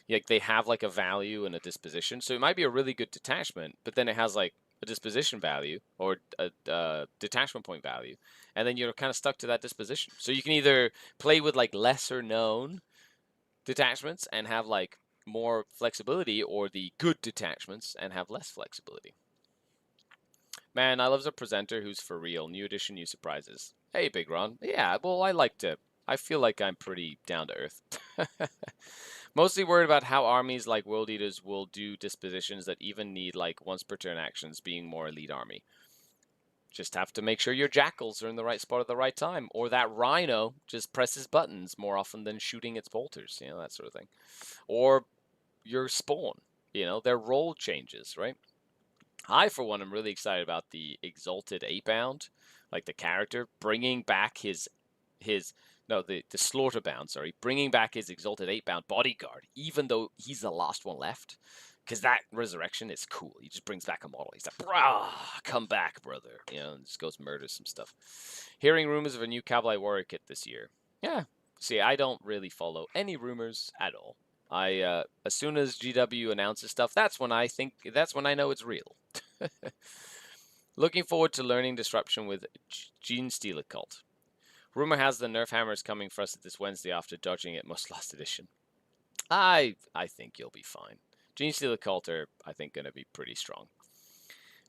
like they have like a value and a disposition. So it might be a really good detachment, but then it has like a disposition value or a detachment point value, and then you're kind of stuck to that disposition. So you can either play with like lesser known detachments and have like more flexibility, or the good detachments and have less flexibility. Man, I love a presenter who's for real. New edition, new surprises. Hey, Big Ron. Yeah, well, I feel like I'm pretty down to earth. Mostly worried about how armies like World Eaters will do dispositions that even need like once per turn actions, being more elite army. Just have to make sure your jackals are in the right spot at the right time, or that rhino just presses buttons more often than shooting its bolters, that sort of thing. Or your spawn, their role changes, right? I, for one, am really excited about the Exalted 8-bound, like the character, bringing back the Slaughterbound, sorry, bringing back his Exalted 8-bound bodyguard, even though he's the last one left. Because that resurrection is cool. He just brings back a model. He's like, brah, come back, brother. And just goes murders some stuff. Hearing rumors of a new Cavalry Warrior kit this year. Yeah. See, I don't really follow any rumors at all. As soon as GW announces stuff, that's when I know it's real. Looking forward to learning Disruption with Gene Stealer Cult. Rumor has the Nerf hammer is coming for us this Wednesday after dodging it most last edition. I think you'll be fine. Gene Stealer Cult are, I think, going to be pretty strong.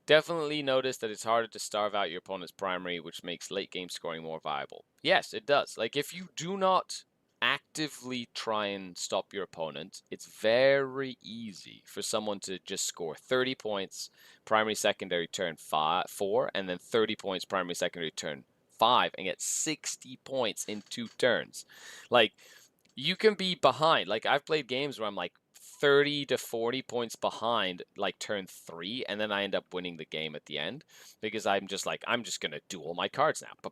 Definitely notice that it's harder to starve out your opponent's primary, which makes late game scoring more viable. Yes, it does. Like, if you do not actively try and stop your opponent, it's very easy for someone to just score 30 points primary secondary turn 4, and then 30 points primary secondary turn 5, and get 60 points in 2 turns. Like, you can be behind. Like, I've played games where I'm like 30 to 40 points behind, like turn 3, and then I end up winning the game at the end because I'm just going to do all my cards now.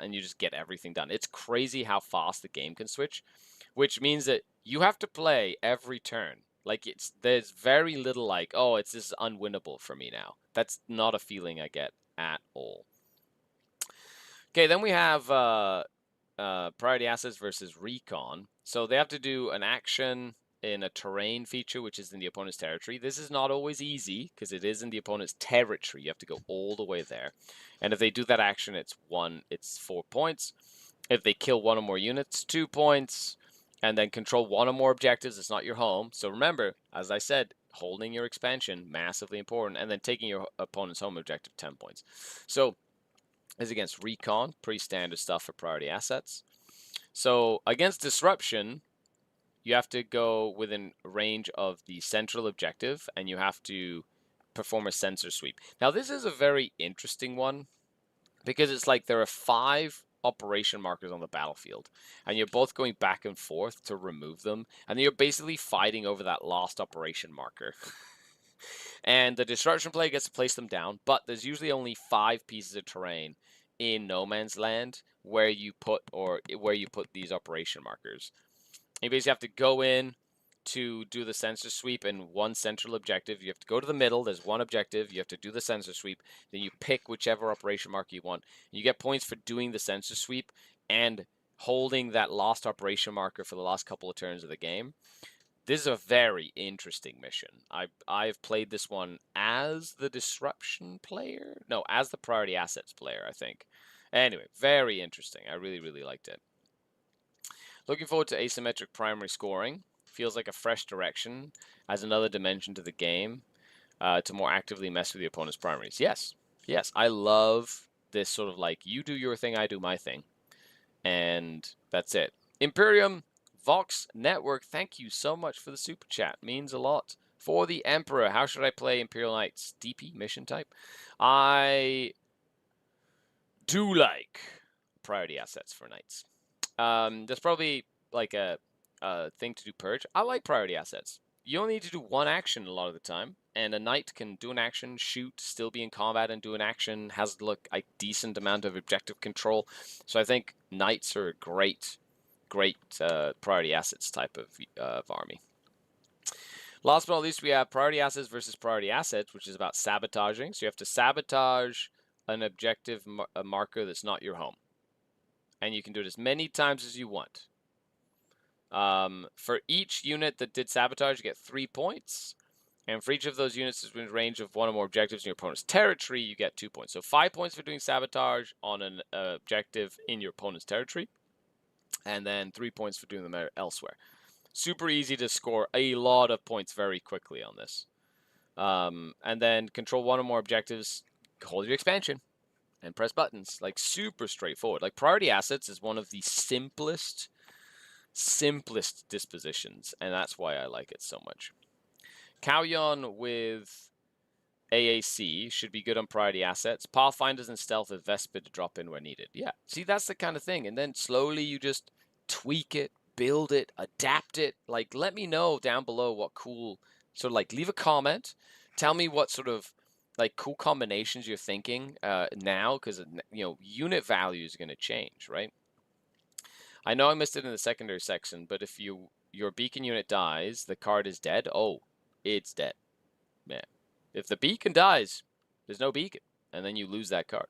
And you just get everything done. It's crazy how fast the game can switch, which means that you have to play every turn. Like, there's very little like, oh, this is unwinnable for me now. That's not a feeling I get at all. Okay, then we have priority assets versus recon. So they have to do an action in a terrain feature, which is in the opponent's territory. This is not always easy because it is in the opponent's territory. You have to go all the way there. And if they do that action, it's 4 points. If they kill 1 or more units, 2 points. And then control 1 or more objectives, it's not your home. So remember, as I said, holding your expansion, massively important. And then taking your opponent's home objective, 10 points. So is against recon, pretty standard stuff for priority assets. So against disruption, you have to go within range of the central objective, and you have to perform a sensor sweep. Now, this is a very interesting one because it's like there are 5 operation markers on the battlefield, and you're both going back and forth to remove them, and you're basically fighting over that last operation marker. And the disruption player gets to place them down, but there's usually only 5 pieces of terrain in no man's land where you put these operation markers. You basically have to go in to do the sensor sweep in one central objective. You have to go to the middle. There's one objective. You have to do the sensor sweep. Then you pick whichever operation marker you want. You get points for doing the sensor sweep and holding that last operation marker for the last couple of turns of the game. This is a very interesting mission. I've played this one as the disruption player. No, as the priority assets player, I think. Anyway, very interesting. I really, really liked it. Looking forward to asymmetric primary scoring. Feels like a fresh direction, adds another dimension to the game to more actively mess with the opponent's primaries. Yes, yes, I love this sort of like, you do your thing, I do my thing. And that's it. Imperium Vox Network, thank you so much for the super chat. Means a lot. For the Emperor, how should I play Imperial Knights? DP, mission type? I do like priority assets for Knights. There's probably like a thing to do purge. I like priority assets. You only need to do one action a lot of the time, and a knight can do an action, shoot, still be in combat and do an action, has a decent amount of objective control. So I think knights are a great priority assets type of army. Last but not least, we have priority assets versus priority assets, which is about sabotaging. So you have to sabotage an objective marker that's not your home. and you can do it as many times as you want. For each unit that did sabotage, you get 3 points. And for each of those units that's within range of one or more objectives in your opponent's territory, you get 2 points. So 5 points for doing sabotage on an objective in your opponent's territory, and then 3 points for doing them elsewhere. Super easy to score a lot of points very quickly on this. And then control one or more objectives, hold your expansion, and press buttons. Like, super straightforward. Like, priority assets is one of the simplest dispositions, and that's why I like it so much. Kauyon with AAC should be good on priority assets. Pathfinders and Stealth with Vespid to drop in where needed. Yeah, see, that's the kind of thing. And then slowly you just tweak it, build it, adapt it. Like, let me know down below what cool, sort of like, leave a comment. Tell me what sort of, like, cool combinations you're thinking now, because, you know, unit value is going to change, right? I know I missed it in the secondary section, but if your beacon unit dies, the card is dead. Oh, it's dead. Yeah. If the beacon dies, there's no beacon, and then you lose that card.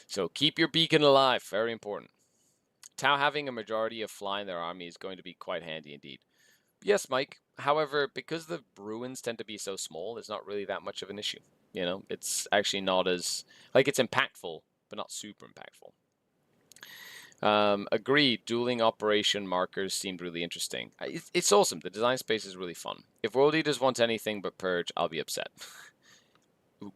So keep your beacon alive. Very important. Tau having a majority of fly in their army is going to be quite handy indeed. Yes, Mike. However, because the ruins tend to be so small, it's not really that much of an issue. You know, it's actually not as, like, it's impactful, but not super impactful. Agreed, dueling operation markers seemed really interesting. It's awesome. The design space is really fun. If World Eaters want anything but Purge, I'll be upset.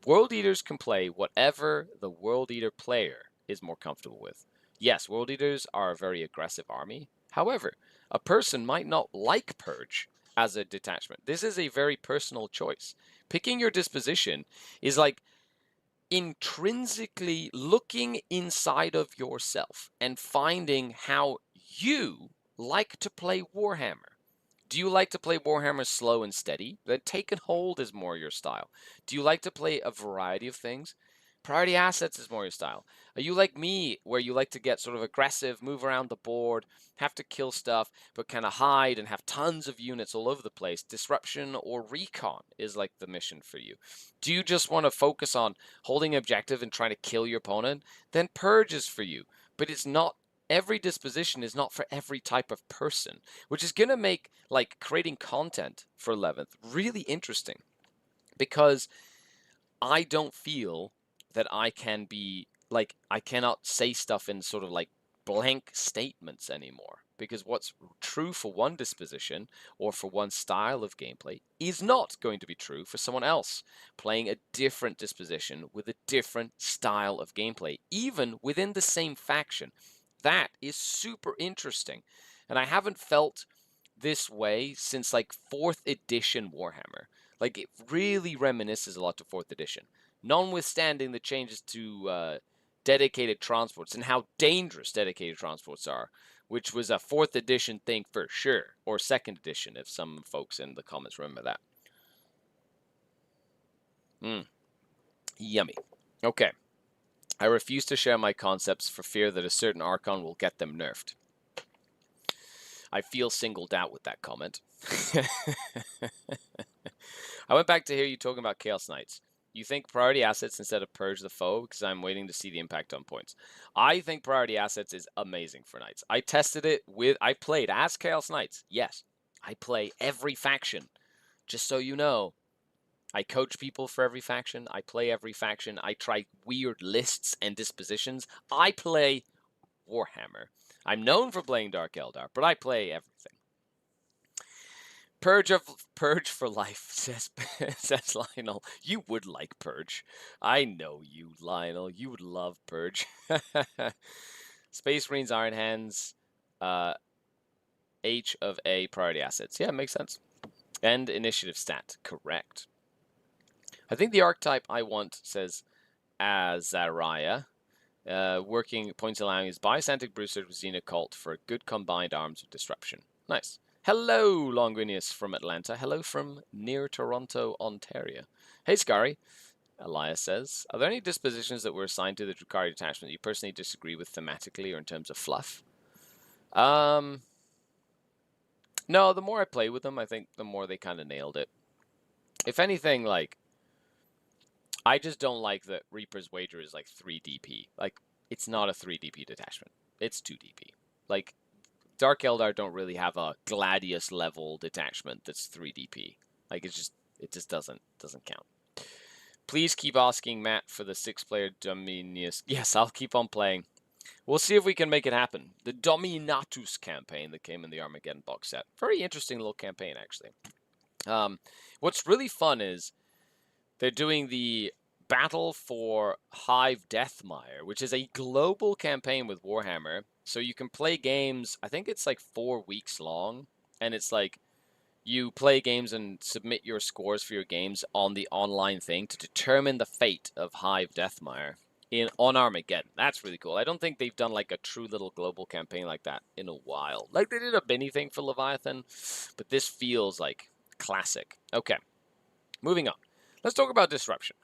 World Eaters can play whatever the World Eater player is more comfortable with. Yes, World Eaters are a very aggressive army. However, a person might not like Purge as a detachment. This is a very personal choice. Picking your disposition is like intrinsically looking inside of yourself and finding how you like to play Warhammer. Do you like to play Warhammer slow and steady? Then Take and Hold is more your style. Do you like to play a variety of things? Priority Assets is more your style. Are you like me, where you like to get sort of aggressive, move around the board, have to kill stuff, but kind of hide and have tons of units all over the place? Disruption or Recon is like the mission for you. Do you just want to focus on holding objective and trying to kill your opponent? Then Purge is for you. But it's not, every disposition is not for every type of person, which is going to make, like, creating content for 11th really interesting, because I don't feel that I can be, like, I cannot say stuff in sort of like blank statements anymore, because what's true for one disposition or for one style of gameplay is not going to be true for someone else playing a different disposition with a different style of gameplay, even within the same faction. That is super interesting, and I haven't felt this way since, like, 4th edition Warhammer. Like, it really reminisces a lot to 4th edition, notwithstanding the changes to dedicated transports and how dangerous dedicated transports are, which was a 4th edition thing for sure, or 2nd edition, if some folks in the comments remember that. Yummy. Okay. I refuse to share my concepts for fear that a certain Archon will get them nerfed. I feel singled out with that comment. I went back to hear you talking about Chaos Knights. You think priority assets instead of Purge the foe, because I'm waiting to see the impact on points. I think priority assets is amazing for Knights. I tested it with, I played as Chaos Knights. Yes, I play every faction. Just so you know, I coach people for every faction. I play every faction. I try weird lists and dispositions. I play Warhammer. I'm known for playing Dark Eldar, but I play everything. Purge for life, says Lionel. You would like Purge. I know you, Lionel. You would love Purge. Space Marines, Iron Hands, H of A priority assets. Yeah, makes sense. And initiative stat. Correct. I think the archetype I want, says Azariah, working points allowing is Biosantic Brewster with Xena Cult for good combined arms with disruption. Nice. Hello, Longuinius from Atlanta. Hello from near Toronto, Ontario. Hey, Skari. Elias says, are there any dispositions that were assigned to the Drukhari detachment that you personally disagree with thematically or in terms of fluff? No, the more I play with them, I think the more they kind of nailed it. If anything, like, I just don't like that Reaper's Wager is like 3 DP. Like, it's not a 3 DP detachment. It's 2 DP. Like, Dark Eldar don't really have a Gladius level detachment that's 3 DP. Like, it just doesn't count. Please keep asking Matt for the 6-player Dominus. Yes, I'll keep on playing. We'll see if we can make it happen. The Dominatus campaign that came in the Armageddon box set. Very interesting little campaign, actually. What's really fun is they're doing the Battle for Hive Deathmire, which is a global campaign with Warhammer. So you can play games, I think it's like 4 weeks long, and it's like you play games and submit your scores for your games on the online thing to determine the fate of Hive Deathmire on Armageddon. That's really cool. I don't think they've done like a true little global campaign like that in a while. Like they did a mini thing for Leviathan, but this feels like classic. Okay, moving on. Let's talk about disruption.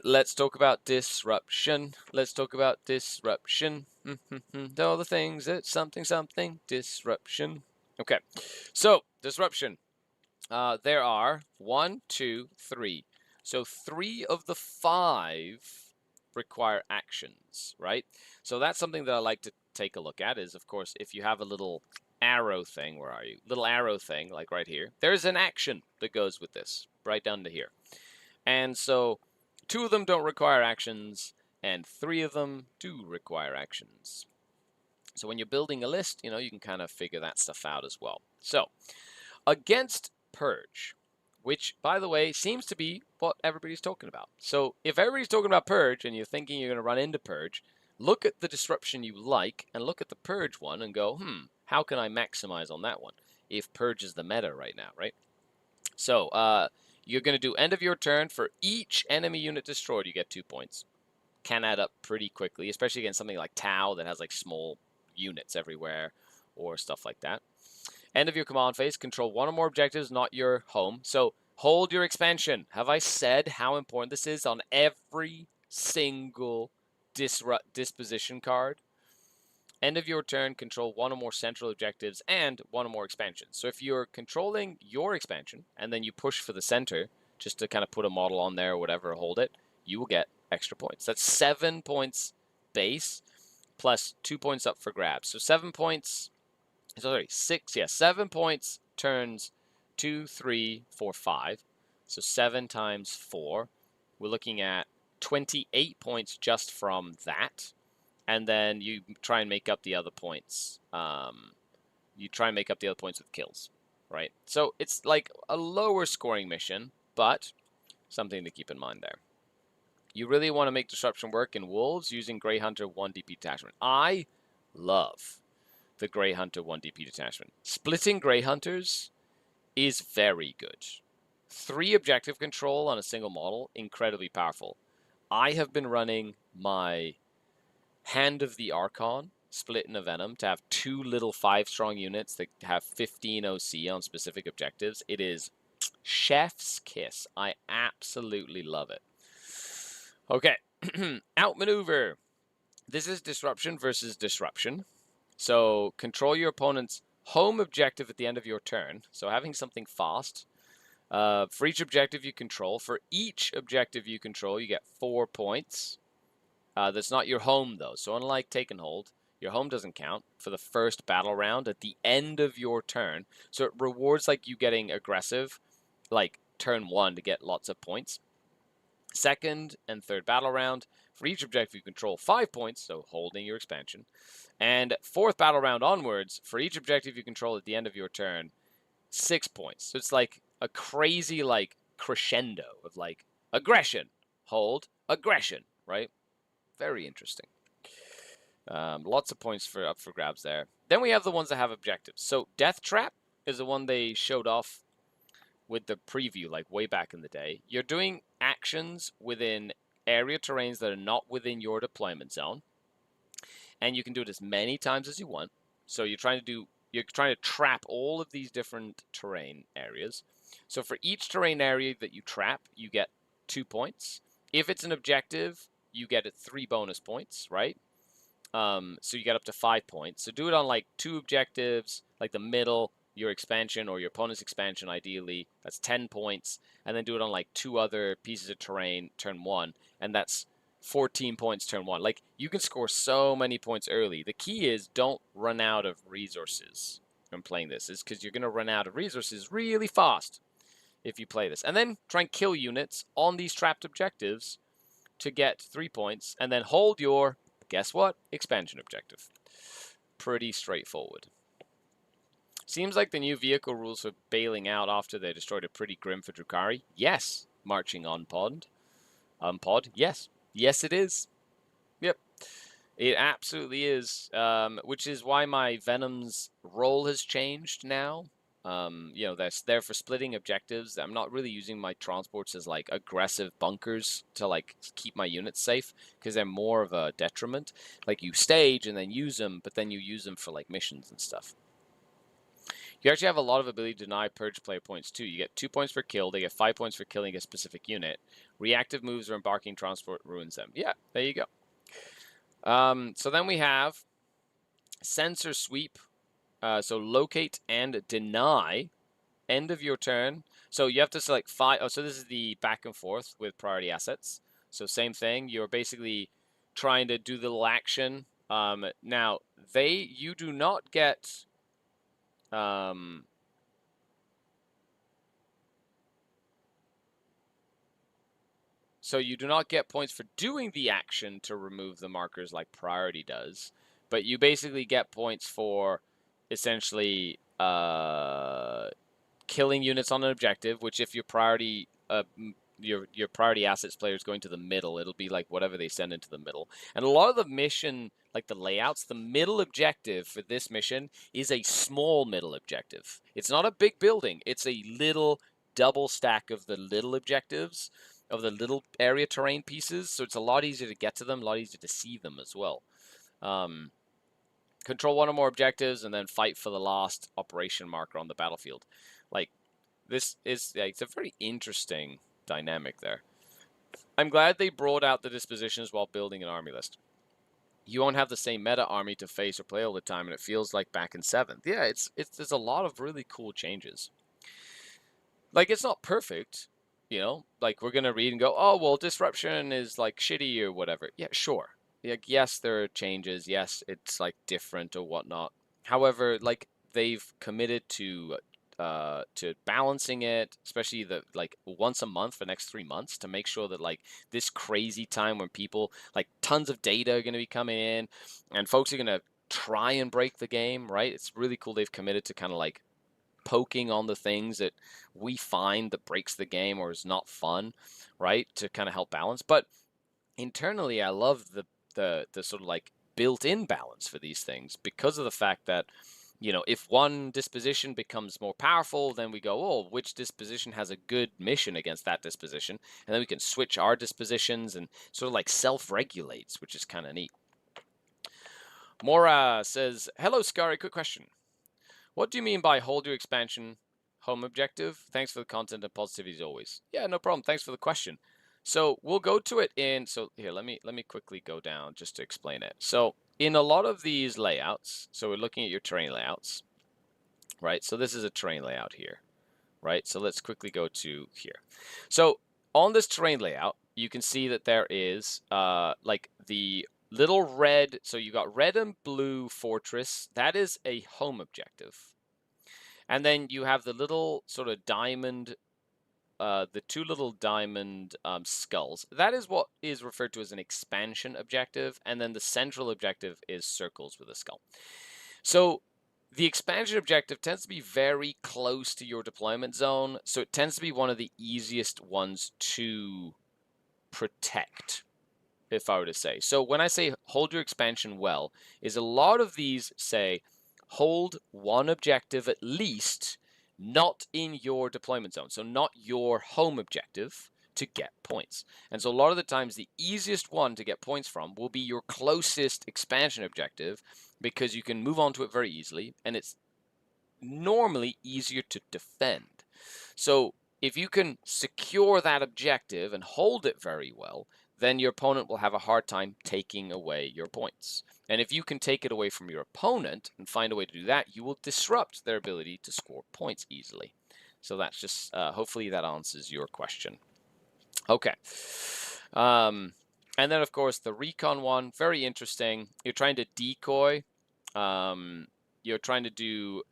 Let's talk about disruption. Let's talk about disruption. All the things that something disruption. Okay, so disruption. There are 1, 2, 3. So 3 of the 5 require actions, right? So that's something that I like to take a look at. Is of course if you have a little arrow thing. Where are you? Little arrow thing, like right here. There's an action that goes with this, right down to here. And so 2 of them don't require actions, and 3 of them do require actions. So when you're building a list, you know, you can kind of figure that stuff out as well. So against Purge, which, by the way, seems to be what everybody's talking about. So if everybody's talking about Purge and you're thinking you're going to run into Purge, look at the disruption you like and look at the Purge one and go, how can I maximize on that one? If Purge is the meta right now, right? So, you're going to do end of your turn. For each enemy unit destroyed, you get 2 points. Can add up pretty quickly, especially against something like Tau that has like small units everywhere or stuff like that. End of your command phase, control 1 or more objectives, not your home. So hold your expansion. Have I said how important this is on every single disposition card? End of your turn, control 1 or more central objectives and 1 or more expansions. So if you're controlling your expansion and then you push for the center, just to kind of put a model on there or whatever, hold it, you will get extra points. That's 7 points base plus 2 points up for grabs. So 7 points, sorry, 7 points turns 2, 3, 4, 5. So 7 times 4. We're looking at 28 points just from that. And then you try and make up the other points. You try and make up the other points with kills, right? So it's like a lower scoring mission, but something to keep in mind there. You really want to make disruption work in Wolves using Grey Hunter 1 DP detachment. I love the Grey Hunter 1 DP detachment. Splitting Grey Hunters is very good. 3 objective control on a single model, incredibly powerful. I have been running my Hand of the Archon, split in a Venom, to have 2 little 5-strong units that have 15 OC on specific objectives. It is chef's kiss. I absolutely love it. Okay, outmaneuver. This is disruption versus disruption. So control your opponent's home objective at the end of your turn. So having something fast. For each objective you control, you get 4 points. That's not your home, though. So unlike Take and Hold, your home doesn't count for the first battle round at the end of your turn. So it rewards like you getting aggressive, like turn 1 to get lots of points. Second and third battle round, for each objective you control, 5 points, so holding your expansion. And fourth battle round onwards, for each objective you control at the end of your turn, 6 points. So it's like a crazy like crescendo of like aggression, hold, aggression, right? Very interesting. Lots of points up for grabs there. Then we have the ones that have objectives. So Death Trap is the one they showed off with the preview, like way back in the day. You're doing actions within area terrains that are not within your deployment zone, and you can do it as many times as you want. So you're trying to trap all of these different terrain areas. So for each terrain area that you trap, you get 2 points. If it's an objective, you get 3 bonus points, right? So you get up to 5 points. So do it on like 2 objectives, like the middle, your expansion or your opponent's expansion ideally. That's 10 points. And then do it on like 2 other pieces of terrain, turn 1, and that's 14 points turn 1. Like, you can score so many points early. The key is don't run out of resources from playing this. Is because you're going to run out of resources really fast if you play this. And then try and kill units on these trapped objectives to get 3 points, and then hold your, guess what, expansion objective. Pretty straightforward. Seems like the new vehicle rules for bailing out after they destroyed are pretty grim for Drukhari. Yes. Marching on pod. Yes. Yes, it is. Yep. It absolutely is. Which is why my Venom's role has changed now. You know, that's there for splitting objectives. I'm not really using my transports as like aggressive bunkers to like keep my units safe, because they're more of a detriment. Like, you stage and then use them, but then you use them for like missions and stuff. You actually have a lot of ability to deny purge player points too. You get 2 points per kill. They get 5 points for killing a specific unit. Reactive moves or embarking transport ruins them. Yeah, there you go. So then we have sensor sweep. So locate and deny. End of your turn. So you have to select 5. Oh, so this is the back and forth with priority assets. So same thing. You're basically trying to do the little action. Now, you do not get... So you do not get points for doing the action to remove the markers like priority does, but you basically get points for essentially killing units on an objective, which if your priority your priority assets player is going to the middle, it'll be like whatever they send into the middle. And a lot of the mission, like the layouts, the middle objective for this mission is a small middle objective. It's not a big building. It's a little double stack of the little objectives, of the little area terrain pieces, so it's a lot easier to get to them, a lot easier to see them as well. Control one or more objectives, and then fight for the last operation marker on the battlefield. Like, this is, it's a very interesting dynamic there. I'm glad they brought out the dispositions while building an army list. You won't have the same meta army to face or play all the time, and it feels like back in 7th. Yeah, there's a lot of really cool changes. Like, it's not perfect, you know? Like, we're going to read and go, oh, well, disruption is, like, shitty or whatever. Yeah, sure. Like, yes, there are changes. Yes, it's, like, different or whatnot. However, like, they've committed to balancing it, especially the like once a month for the next 3 months, to make sure that like this crazy time when people like tons of data are going to be coming in and folks are going to try and break the game, right? It's really cool they've committed to kind of like poking on the things that we find that breaks the game or is not fun, right? To kind of help balance. But internally, I love the sort of like built-in balance for these things, because of the fact that, you know, if one disposition becomes more powerful, then we go, oh, which disposition has a good mission against that disposition? And then we can switch our dispositions and sort of like self-regulates, which is kind of neat. Mora says, hello, Skari, quick question. What do you mean by hold your expansion home objective? Thanks for the content and positivity as always. Yeah, no problem. Thanks for the question. So we'll go to it in, so here, let me quickly go down just to explain it. So in a lot of these layouts, so we're looking at your terrain layouts, right? So this is a terrain layout here, right? So let's quickly go to here. So on this terrain layout, you can see that there is like the little red, so you got red and blue fortress. That is a home objective. And then you have the little sort of diamond, the 2 little diamond skulls. That is what is referred to as an expansion objective. And then the central objective is circles with a skull. So the expansion objective tends to be very close to your deployment zone. So it tends to be one of the easiest ones to protect, if I were to say. So when I say hold your expansion well, is a lot of these say hold one objective at least, not in your deployment zone. So not your home objective to get points. And so a lot of the times the easiest one to get points from will be your closest expansion objective, because you can move on to it very easily and it's normally easier to defend. So if you can secure that objective and hold it very well, then your opponent will have a hard time taking away your points. And if you can take it away from your opponent and find a way to do that, you will disrupt their ability to score points easily. So that's just, hopefully that answers your question. Okay. And then, of course, the recon one, very interesting. You're trying to decoy. You're trying to do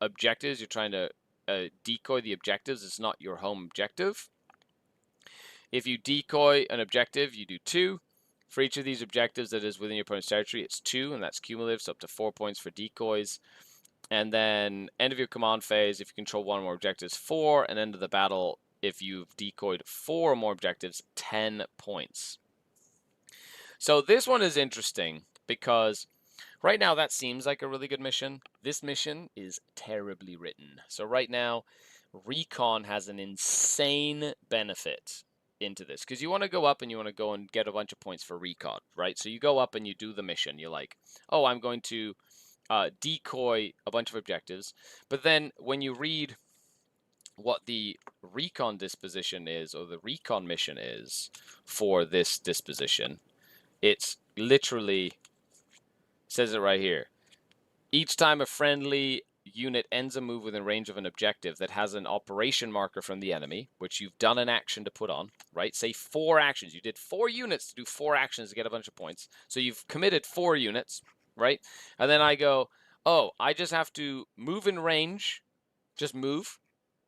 objectives. You're trying to decoy the objectives. It's not your home objective. If you decoy an objective, you do 2. For each of these objectives that is within your opponent's territory, it's 2, and that's cumulative, so up to 4 points for decoys. And then end of your command phase, if you control 1 or more objectives, 4, and end of the battle, if you've decoyed 4 or more objectives, 10 points. So this one is interesting because right now that seems like a really good mission. This mission is terribly written. So right now, recon has an insane benefit into this because you want to go up and you want to go and get a bunch of points for recon, right? So you go up and you do the mission. You're like, oh, I'm going to decoy a bunch of objectives. But then when you read what the recon disposition is, or the recon mission is for this disposition, it's literally says it right here. Each time a friendly unit ends a move within range of an objective that has an operation marker from the enemy, which you've done an action to put on, right? Say 4 actions. You did 4 units to do 4 actions to get a bunch of points. So you've committed 4 units, right? And then I go, oh, I just have to move in range, just move.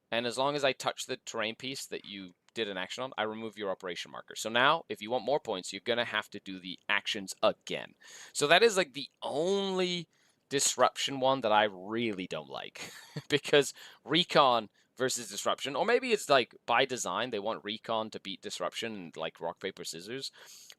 And as long as I touch the terrain piece that you did an action on, I remove your operation marker. So now, if you want more points, you're going to have to do the actions again. So that is like the only disruption one that I really don't like. Because recon versus disruption, or maybe it's like by design, they want recon to beat disruption, like rock, paper, scissors.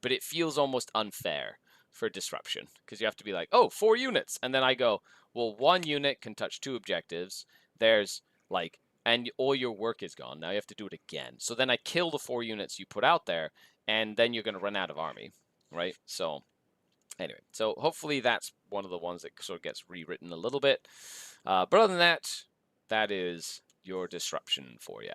But it feels almost unfair for disruption. Because you have to be like, oh, 4 units. And then I go, well, 1 unit can touch 2 objectives. There's like, and all your work is gone. Now you have to do it again. So then I kill the 4 units you put out there, and then you're going to run out of army, right? So anyway, so hopefully that's one of the ones that sort of gets rewritten a little bit. But other than that, that is your disruption for you.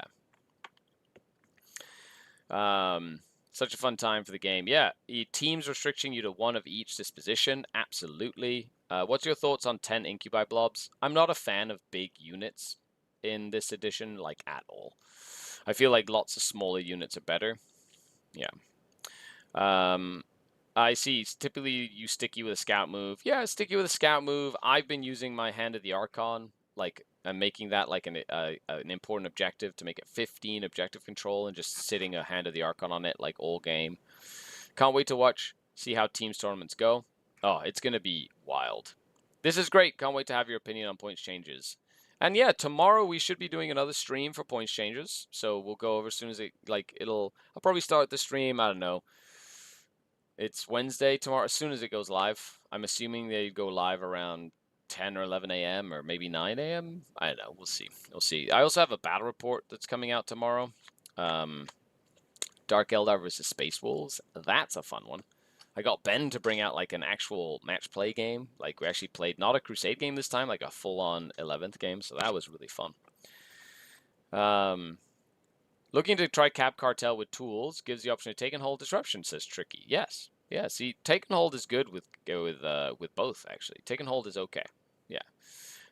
Such a fun time for the game. Yeah, teams restricting you to 1 of each disposition. Absolutely. What's your thoughts on 10 incubi blobs? I'm not a fan of big units in this edition, like, at all. I feel like lots of smaller units are better. Yeah. I see, typically you sticky with a scout move. Yeah, sticky with a scout move. I've been using my Hand of the Archon, like, I'm making that like an important objective to make it 15 objective control, and just sitting a Hand of the Archon on it like all game. Can't wait to watch, see how teams tournaments go. Oh, it's going to be wild. This is great. Can't wait to have your opinion on points changes. And yeah, tomorrow we should be doing another stream for points changes. So we'll go over as soon as it, like, I'll probably start the stream, I don't know. It's Wednesday tomorrow, as soon as it goes live. I'm assuming they go live around 10 or 11 a.m. or maybe 9 a.m. I don't know. We'll see. We'll see. I also have a battle report that's coming out tomorrow. Dark Eldar versus Space Wolves. That's a fun one. I got Ben to bring out like an actual match play game. Like, we actually played not a Crusade game this time, like a full-on 11th game. So that was really fun. Looking to try Cap Cartel with tools gives the option to take and hold disruption, says Tricky. Yes. Yeah, see, take and hold is good with both, actually. Take and hold is okay. Yeah.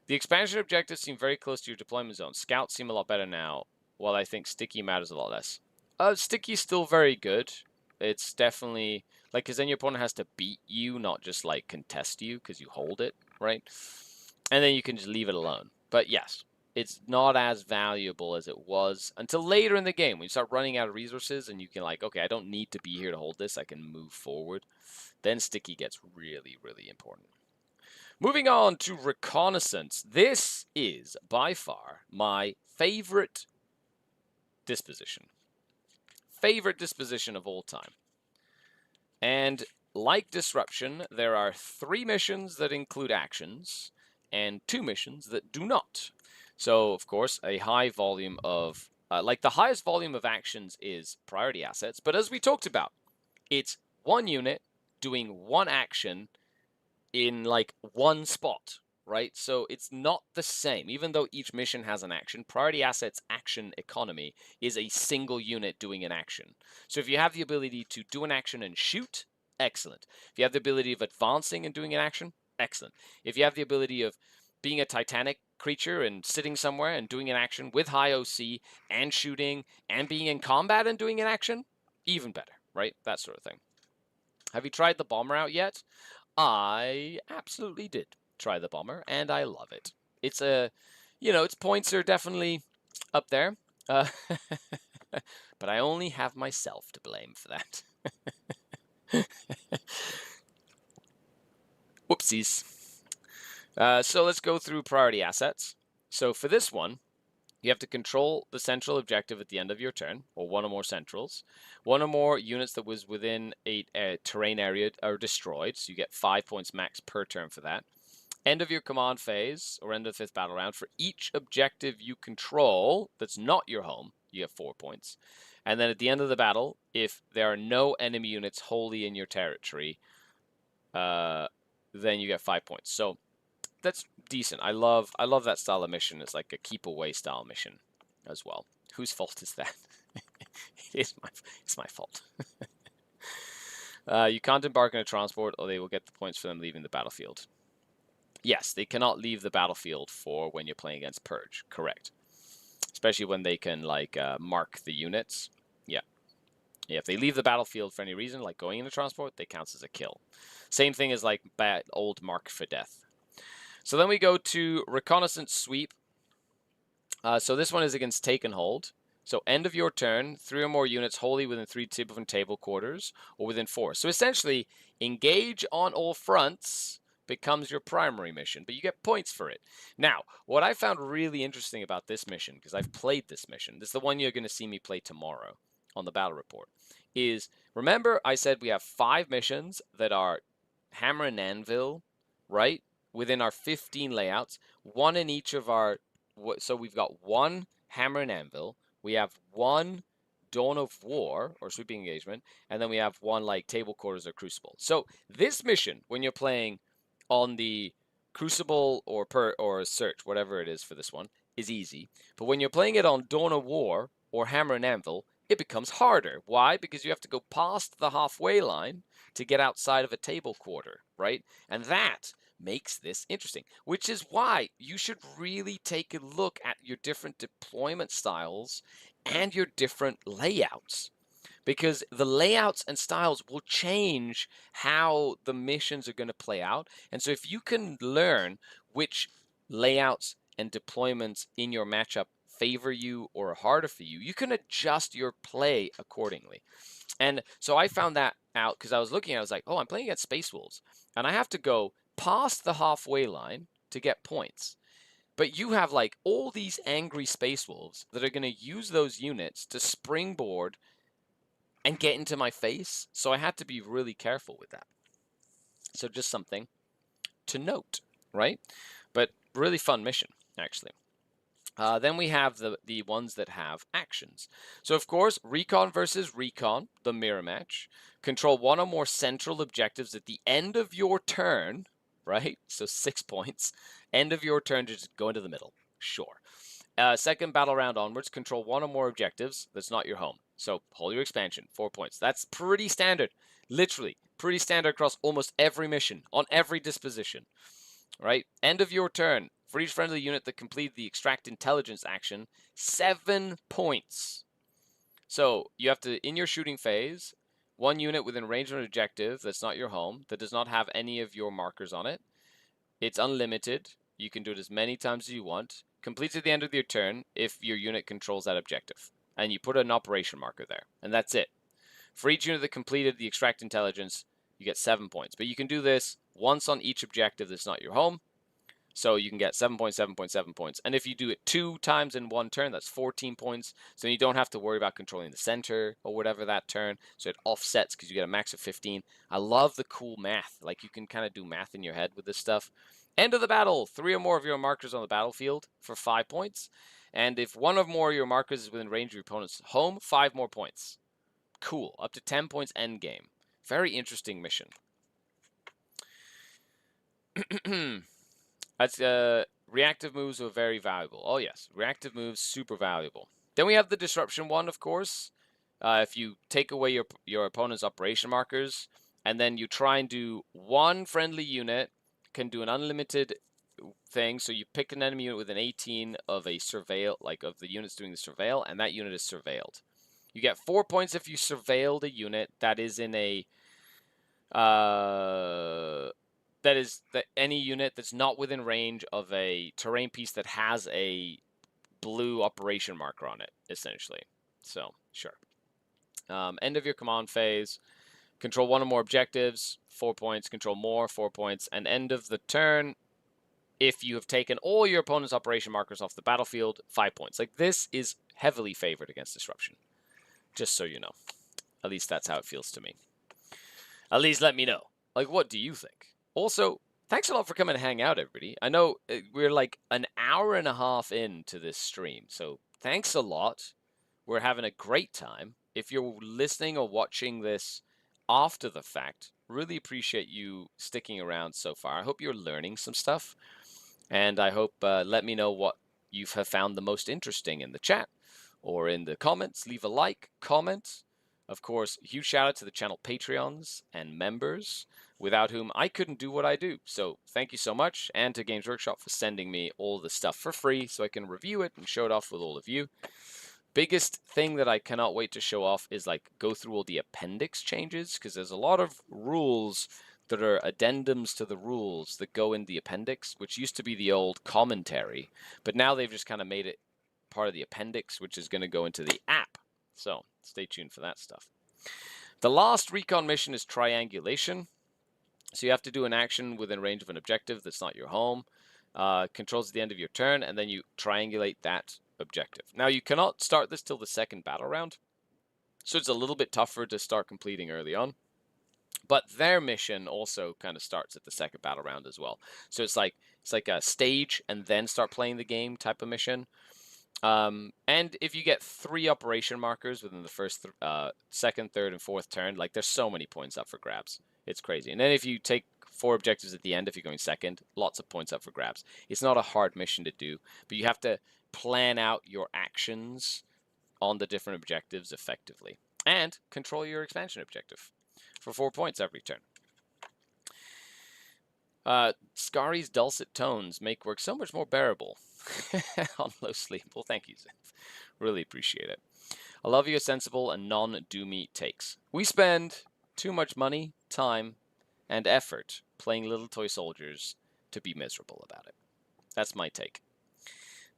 The expansion objectives seem very close to your deployment zone. Scouts seem a lot better now, while I think Sticky matters a lot less. Sticky's still very good. It's definitely, like, because then your opponent has to beat you, not just, like, contest you, because you hold it, right? And then you can just leave it alone. But yes, it's not as valuable as it was until later in the game. When you start running out of resources and you can, like, okay, I don't need to be here to hold this. I can move forward. Then Sticky gets really, really important. Moving on to Reconnaissance. This is, by far, my favorite disposition. Favorite disposition of all time. And like Disruption, there are 3 missions that include actions and 2 missions that do not. So, of course, a high volume of, like, the highest volume of actions is priority assets, but as we talked about, it's 1 unit doing 1 action in, like, 1 spot, right? So it's not the same. Even though each mission has an action, priority assets action economy is a single unit doing an action. So if you have the ability to do an action and shoot, excellent. If you have the ability of advancing and doing an action, excellent. If you have the ability of being a Titanic creature and sitting somewhere and doing an action with high OC and shooting and being in combat and doing an action, even better, right? That sort of thing. Have you tried the bomber out yet? I absolutely did try the bomber, and I love it. It's a, its points are definitely up there, uh, but I only have myself to blame for that. Whoopsies. So let's go through priority assets. So for this one, you have to control the central objective at the end of your turn, or one or more centrals. One or more units that was within a terrain area are destroyed, so you get 5 points max per turn for that. End of your command phase, or end of the 5th battle round, for each objective you control that's not your home, you get 4 points. And then at the end of the battle, if there are no enemy units wholly in your territory, then you get 5 points. So that's decent. I love that style of mission. It's like a keep away style mission as well. Whose fault is that? It's my fault. You can't embark on a transport, or they will get the points for them leaving the battlefield. Yes, they cannot leave the battlefield for when you're playing against Purge. Correct. Especially when they can like mark the units. Yeah. Yeah, if they leave the battlefield for any reason, like going in a transport, they counts as a kill. Same thing as like old mark for death. So then we go to Reconnaissance Sweep. So this one is against Take and Hold. So end of your turn, 3 or more units wholly within 3 different table quarters, or within 4. So essentially, engage on all fronts becomes your primary mission, but you get points for it. Now, what I found really interesting about this mission, because I've played this mission, this is the one you're going to see me play tomorrow on the battle report, is, remember I said we have 5 missions that are Hammer and Anvil, right? Within our 15 layouts, one in each of our, so we've got 1 Hammer and Anvil, we have 1 Dawn of War, or Sweeping Engagement, and then we have 1 like Table Quarters or Crucible. So this mission, when you're playing on the Crucible or Search, whatever it is for this one, is easy. But when you're playing it on Dawn of War or Hammer and Anvil, it becomes harder. Why? Because you have to go past the halfway line to get outside of a table quarter, right? And that makes this interesting, which is why you should really take a look at your different deployment styles and your different layouts, because the layouts and styles will change how the missions are going to play out. And so if you can learn which layouts and deployments in your matchup favor you or are harder for you, you can adjust your play accordingly. And so I found that out because I was looking, I was like, oh, I'm playing against Space Wolves, and I have to go past the halfway line to get points. But you have like all these angry Space Wolves that are going to use those units to springboard and get into my face. So I had to be really careful with that. So just something to note, right? But really fun mission, actually. Then we have the ones that have actions. So of course, Recon versus Recon, the mirror match. Control 1 or more central objectives at the end of your turn, right? So 6 points. End of your turn to just go into the middle. Sure. Second battle round onwards, control 1 or more objectives that's not your home. So hold your expansion, 4 points. That's pretty standard. Literally, pretty standard across almost every mission, on every disposition. Right? End of your turn. For each friendly unit that completed the extract intelligence action, 7 points. So you have to, in your shooting phase, 1 unit within range of an objective that's not your home, that does not have any of your markers on it. It's unlimited. You can do it as many times as you want. Completes at the end of your turn if your unit controls that objective. And you put an operation marker there. And that's it. For each unit that completed the extract intelligence, you get 7 points. But you can do this once on each objective that's not your home. So you can get 7.7.7 points. And if you do it 2 times in 1 turn, that's 14 points. So you don't have to worry about controlling the center or whatever that turn. So it offsets because you get a max of 15. I love the cool math. Like you can kind of do math in your head with this stuff. End of the battle. 3 or more of your markers on the battlefield for 5 points. And if 1 or more of your markers is within range of your opponent's home, 5 more points. Cool. Up to 10 points end game. Very interesting mission. That's reactive moves are very valuable. Oh yes, reactive moves super valuable. Then we have the disruption one, of course. If you take away your opponent's operation markers, and then you try and do 1 friendly unit, can do an unlimited thing. So you pick an enemy unit with an 18 of a surveil, like of the units doing the surveil, and that unit is surveilled. You get 4 points if you surveilled a unit that is in a that any unit that's not within range of a terrain piece that has a blue operation marker on it, essentially. So, sure. End of your command phase. Control one or more objectives, 4 points. Control more, 4 points. And end of the turn, if you have taken all your opponent's operation markers off the battlefield, 5 points. Like, this is heavily favored against disruption. Just so you know. At least that's how it feels to me. At least let me know. Like, what do you think? Also, thanks a lot for coming to hang out, everybody. I know we're like an hour and a half into this stream, so thanks a lot. We're having a great time. If you're listening or watching this after the fact, really appreciate you sticking around so far. I hope you're learning some stuff, and I hope let me know what you have found the most interesting in the chat or in the comments. Leave a like, comment. Of course, huge shout out to the channel Patreons and members, without whom I couldn't do what I do. So thank you so much, and to Games Workshop for sending me all the stuff for free so I can review it and show it off with all of you. Biggest thing that I cannot wait to show off is like go through all the appendix changes, because there's a lot of rules that are addendums to the rules that go in the appendix, which used to be the old commentary, but now they've just kind of made it part of the appendix, which is going to go into the app. So stay tuned for that stuff. The last recon mission is triangulation. So you have to do an action within range of an objective that's not your home. Controls at the end of your turn, and then you triangulate that objective. Now, you cannot start this till the second battle round, so it's a little bit tougher to start completing early on. But their mission also kind of starts at the second battle round as well. So it's like a stage and then start playing the game type of mission. And if you get 3 operation markers within the first, second, third, and fourth turn, like there's so many points up for grabs. It's crazy. And then if you take 4 objectives at the end, if you're going second, lots of points up for grabs. It's not a hard mission to do, but you have to plan out your actions on the different objectives effectively. And control your expansion objective for 4 points every turn. Skari's dulcet tones make work so much more bearable on low sleep. Well, thank you, Zinth. Really appreciate it. I love your sensible and non-doomy takes. We spend too much money, time, and effort playing little toy soldiers to be miserable about it. That's my take.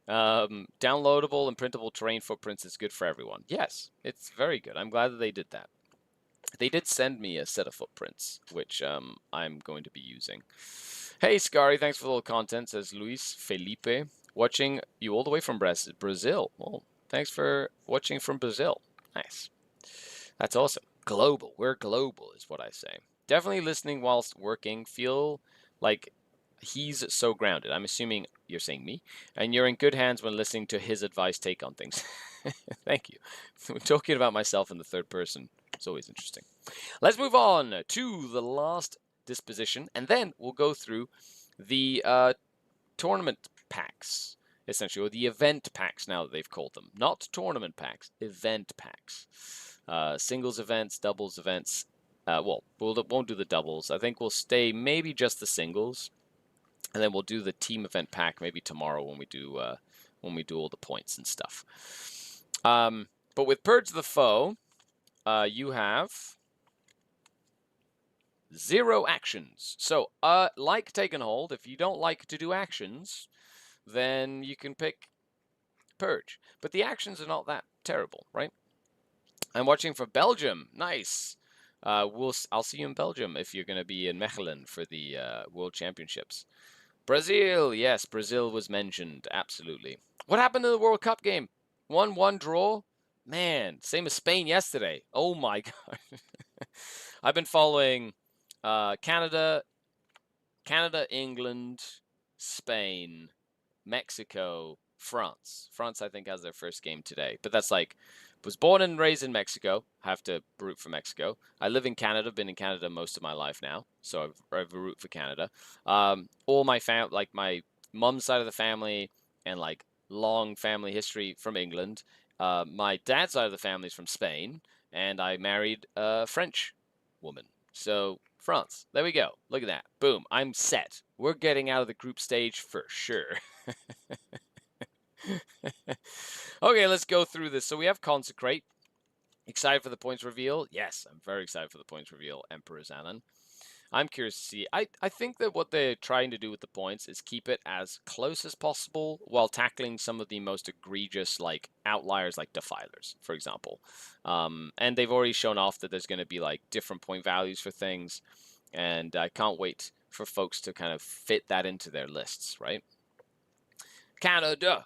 Downloadable and printable terrain footprints is good for everyone. Yes, it's very good. I'm glad that they did that. They did send me a set of footprints, which I'm going to be using. Hey, Skari, thanks for the little content, says Luis Felipe. Watching you all the way from Brazil. Well, thanks for watching from Brazil. Nice. That's awesome. Global. We're global is what I say. Definitely listening whilst working. Feel like he's so grounded. I'm assuming you're saying me. And you're in good hands when listening to his advice take on things. Thank you. When talking about myself in the third person, it's always interesting. Let's move on to the last disposition, and then we'll go through the tournament packs, essentially, or the event packs now that they've called them. Not tournament packs, event packs. Singles events, doubles events. Well, we won't do the doubles. I think we'll stay maybe just the singles, and then we'll do the team event pack maybe tomorrow when we do all the points and stuff. But with Purge the Foe, you have 0 actions. So, like Take and Hold, if you don't like to do actions, then you can pick Purge. But the actions are not that terrible, right? I'm watching from Belgium. Nice. I'll see you in Belgium if you're going to be in Mechelen for the World Championships. Brazil, yes, Brazil was mentioned, absolutely. What happened to the World Cup game? 1-1 draw? Man, same as Spain yesterday. Oh my god. I've been following Canada, England, Spain, Mexico, France. France, I think, has their first game today. But that's like, was born and raised in Mexico. Have to root for Mexico. I live in Canada. Been in Canada most of my life now, so I've a root for Canada. All my like my mom's side of the family and like long family history from England. My dad's side of the family is from Spain, and I married a French woman. So France. There we go. Look at that. Boom. I'm set. We're getting out of the group stage for sure. Okay, let's go through this. So we have Consecrate. Excited for the points reveal? Yes, I'm very excited for the points reveal, Emperor Zanon. I'm curious to see. I think that what they're trying to do with the points is keep it as close as possible while tackling some of the most egregious, like, outliers, like defilers, for example. And they've already shown off that there's going to be, like, different point values for things. And I can't wait for folks to kind of fit that into their lists, right? Canada,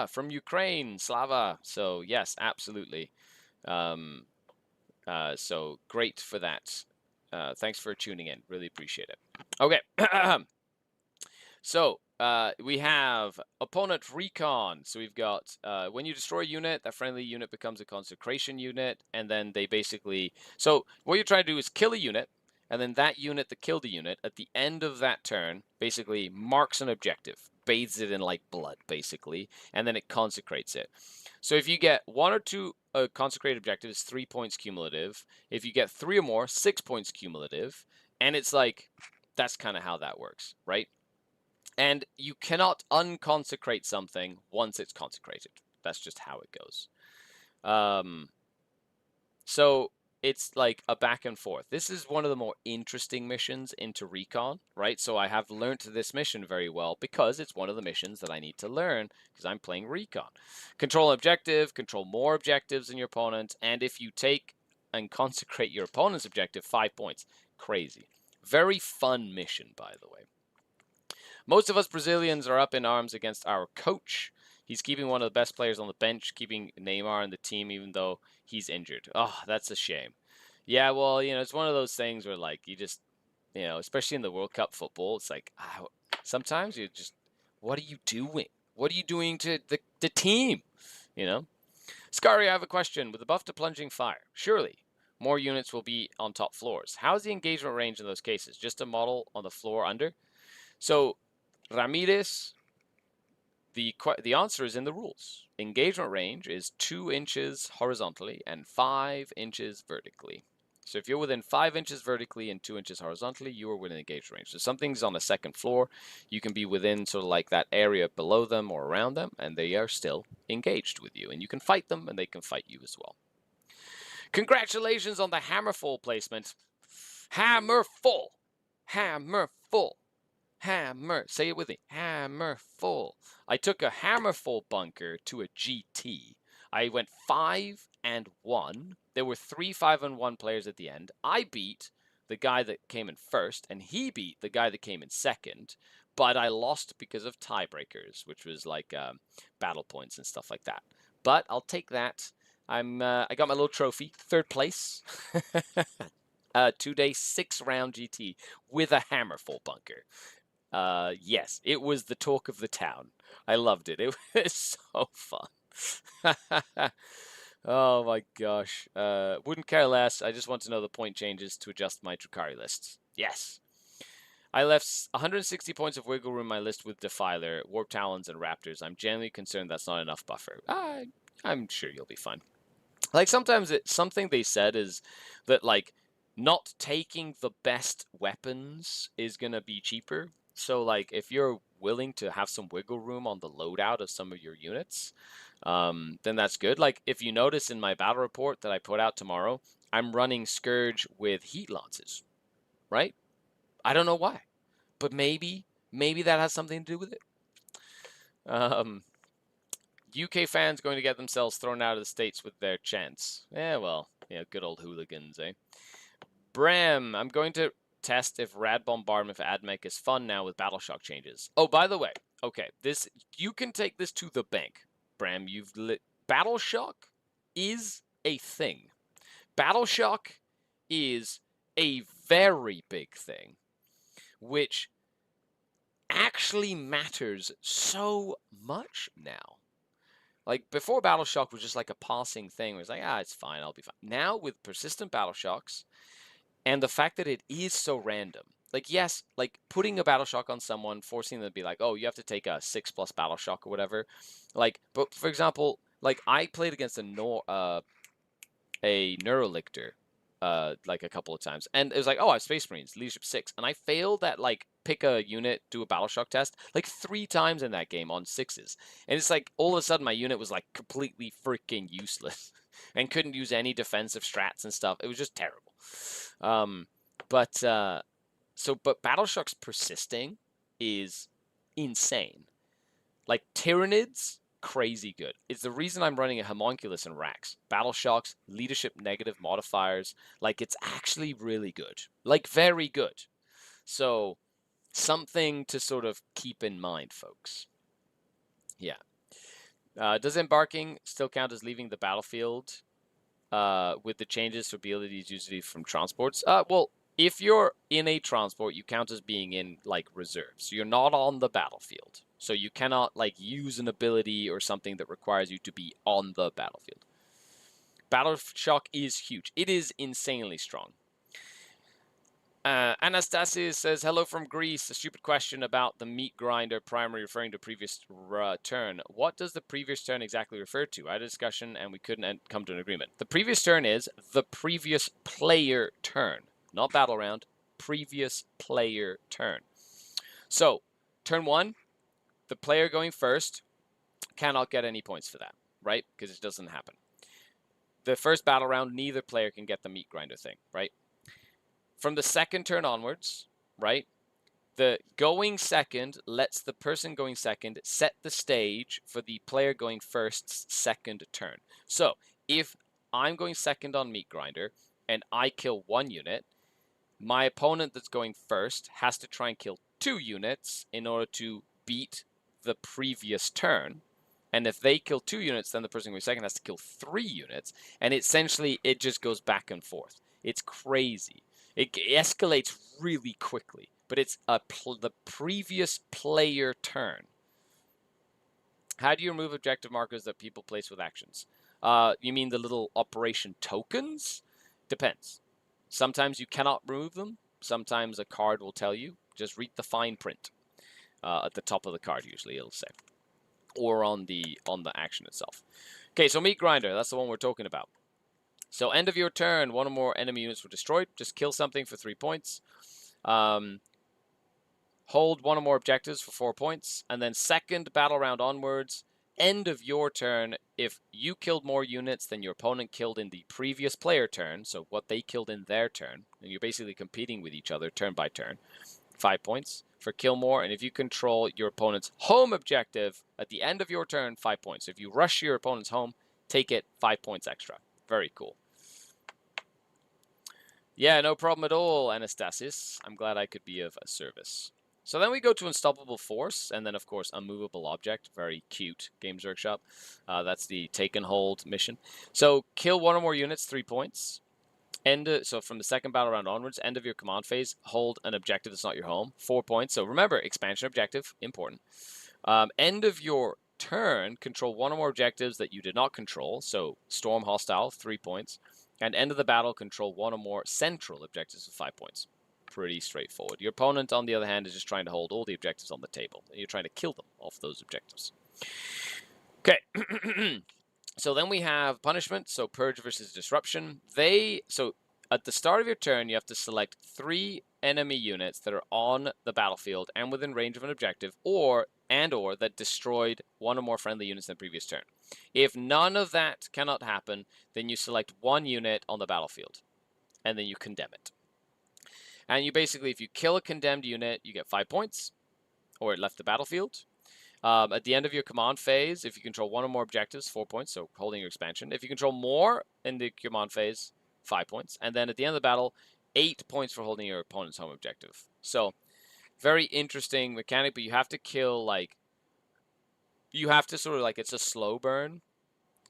from Ukraine, Slava. So, yes, absolutely. So great for that. Thanks for tuning in. Really appreciate it. Okay. So we have opponent recon. So we've got when you destroy a unit, that friendly unit becomes a consecration unit, and then they basically. So what you're trying to do is kill a unit, and then that unit that killed a unit at the end of that turn basically marks an objective, bathes it in like blood, basically, and then it consecrates it. So if you get 1 or 2 consecrated objectives, 3 points cumulative. If you get 3 or more, 6 points cumulative. And it's like, that's kind of how that works, right? And you cannot unconsecrate something once it's consecrated. That's just how it goes. So it's like a back and forth. This is one of the more interesting missions into Recon, right? So I have learnt this mission very well because it's one of the missions that I need to learn because I'm playing Recon. Control objective, control more objectives than your opponent, and if you take and consecrate your opponent's objective, 5 points. Crazy. Very fun mission, by the way. Most of us Brazilians are up in arms against our coach. He's keeping one of the best players on the bench, keeping Neymar in the team even though he's injured. Oh, that's a shame. Yeah, well, you know, it's one of those things where, like, you just, you know, especially in the World Cup football, it's like, sometimes you just, what are you doing? What are you doing to the team? You know? Skari, I have a question. With the buff to plunging fire, surely more units will be on top floors. How is the engagement range in those cases? Just a model on the floor under? So, Ramirez, the answer is in the rules. Engagement range is 2 inches horizontally and 5 inches vertically. So if you're within 5 inches vertically and 2 inches horizontally, you are within engagement range. So if something's on the second floor, you can be within sort of like that area below them or around them, and they are still engaged with you. And you can fight them, and they can fight you as well. Congratulations on the Hammerfall placement. Hammerfall. Hammerfall. Hammer. Say it with me. Hammerfall. I took a Hammerfall bunker to a GT. I went 5 and 1. There were 3 5 and 1 players at the end. I beat the guy that came in first, and he beat the guy that came in second. But I lost because of tiebreakers, which was like battle points and stuff like that. But I'll take that. I got my little trophy, 3rd place. 2-day 6-round GT with a Hammerfall bunker. Yes, it was the talk of the town. I loved it. It was so fun. Oh my gosh. Wouldn't care less. I just want to know the point changes to adjust my Drukhari lists. Yes. I left 160 points of wiggle room in my list with Defiler, Warp Talons, and Raptors. I'm genuinely concerned that's not enough buffer. I'm sure you'll be fine. Like, sometimes something they said is that, like, not taking the best weapons is going to be cheaper. So, like, if you're willing to have some wiggle room on the loadout of some of your units, then that's good. Like, if you notice in my battle report that I put out tomorrow, I'm running Scourge with Heat Lances, right? I don't know why, but maybe that has something to do with it. UK fans going to get themselves thrown out of the States with their chants. Yeah, well, yeah, good old hooligans, eh? Bram, I'm going to test if Rad Bombardment for AdMech is fun now with Battleshock changes. Oh, by the way, okay, you can take this to the bank, Bram. Battleshock is a thing. Battleshock is a very big thing, which actually matters so much now. Like, before Battleshock was just like a passing thing. It was like, it's fine, I'll be fine. Now, with persistent Battleshocks, and the fact that it is so random. Like, yes, like, putting a Battleshock on someone, forcing them to be like, oh, you have to take a 6+ Battleshock or whatever. Like, but, for example, like, I played against a Neurolictor, like, a couple of times. And it was like, oh, I have Space Marines, Leadership 6. And I failed that, like, pick a unit, do a Battleshock test, like, 3 times in that game on 6s. And it's like, all of a sudden, my unit was, like, completely freaking useless. and couldn't use any defensive strats and stuff. It was just terrible. But Battleshock's persisting is insane. Like Tyranids, crazy good. It's the reason I'm running a Homunculus in Rax. Battleshocks, leadership negative modifiers, like it's actually really good. Like very good. So something to sort of keep in mind, folks. Yeah. Does embarking still count as leaving the battlefield with the changes to abilities usually from transports? Well, if you're in a transport, you count as being in like reserve. So you're not on the battlefield. So you cannot like use an ability or something that requires you to be on the battlefield. Battleshock is huge. It is insanely strong. Anastasis says, hello from Greece. A stupid question about the meat grinder primary referring to previous turn. What does the previous turn exactly refer to? I had a discussion and we couldn't come to an agreement. The previous turn is the previous player turn. Not battle round. Previous player turn. So, turn 1, the player going first cannot get any points for that, right? Because it doesn't happen. The first battle round, neither player can get the meat grinder thing, right? From the second turn onwards, right, the going second lets the person going second set the stage for the player going first's second turn. So if I'm going second on Meat Grinder and I kill 1 unit, my opponent that's going first has to try and kill 2 units in order to beat the previous turn. And if they kill 2 units, then the person going second has to kill 3 units. And essentially, it just goes back and forth. It's crazy. It escalates really quickly, but it's the previous player turn. How do you remove objective markers that people place with actions? You mean the little operation tokens? Depends. Sometimes you cannot remove them. Sometimes a card will tell you. Just read the fine print at the top of the card. Usually it'll say, or on the action itself. Okay, so Meat Grinder. That's the one we're talking about. So end of your turn, 1 or more enemy units were destroyed. Just kill something for 3 points. Hold 1 or more objectives for 4 points. And then second battle round onwards, end of your turn, if you killed more units than your opponent killed in the previous player turn, so what they killed in their turn, and you're basically competing with each other turn by turn, 5 points for kill more. And if you control your opponent's home objective at the end of your turn, 5 points. So if you rush your opponent's home, take it 5 points extra. Very cool. Yeah, no problem at all, Anastasis. I'm glad I could be of service. So then we go to Unstoppable Force, and then, of course, Unmovable Object. Very cute, Games Workshop. That's the Take and Hold mission. So kill 1 or more units, 3 points. So from the second battle round onwards, end of your command phase, hold an objective that's not your home, 4 points. So remember, expansion objective, important. End of your turn, control 1 or more objectives that you did not control. So Storm Hostile, 3 points. And end of the battle, control 1 or more central objectives for 5 points. Pretty straightforward. Your opponent, on the other hand, is just trying to hold all the objectives on the table. And you're trying to kill them off those objectives. Okay. So then we have punishment. So Purge versus Disruption. So at the start of your turn, you have to select 3 enemy units that are on the battlefield and within range of an objective, or that destroyed 1 or more friendly units in the previous turn. If none of that cannot happen, then you select 1 unit on the battlefield, and then you condemn it. And you basically, if you kill a condemned unit, you get 5 points, or it left the battlefield. At the end of your command phase, if you control 1 or more objectives, 4 points, so holding your expansion. If you control more in the command phase, 5 points. And then at the end of the battle, 8 points for holding your opponent's home objective. So, very interesting mechanic, but you have to kill, you have to sort of, it's a slow burn.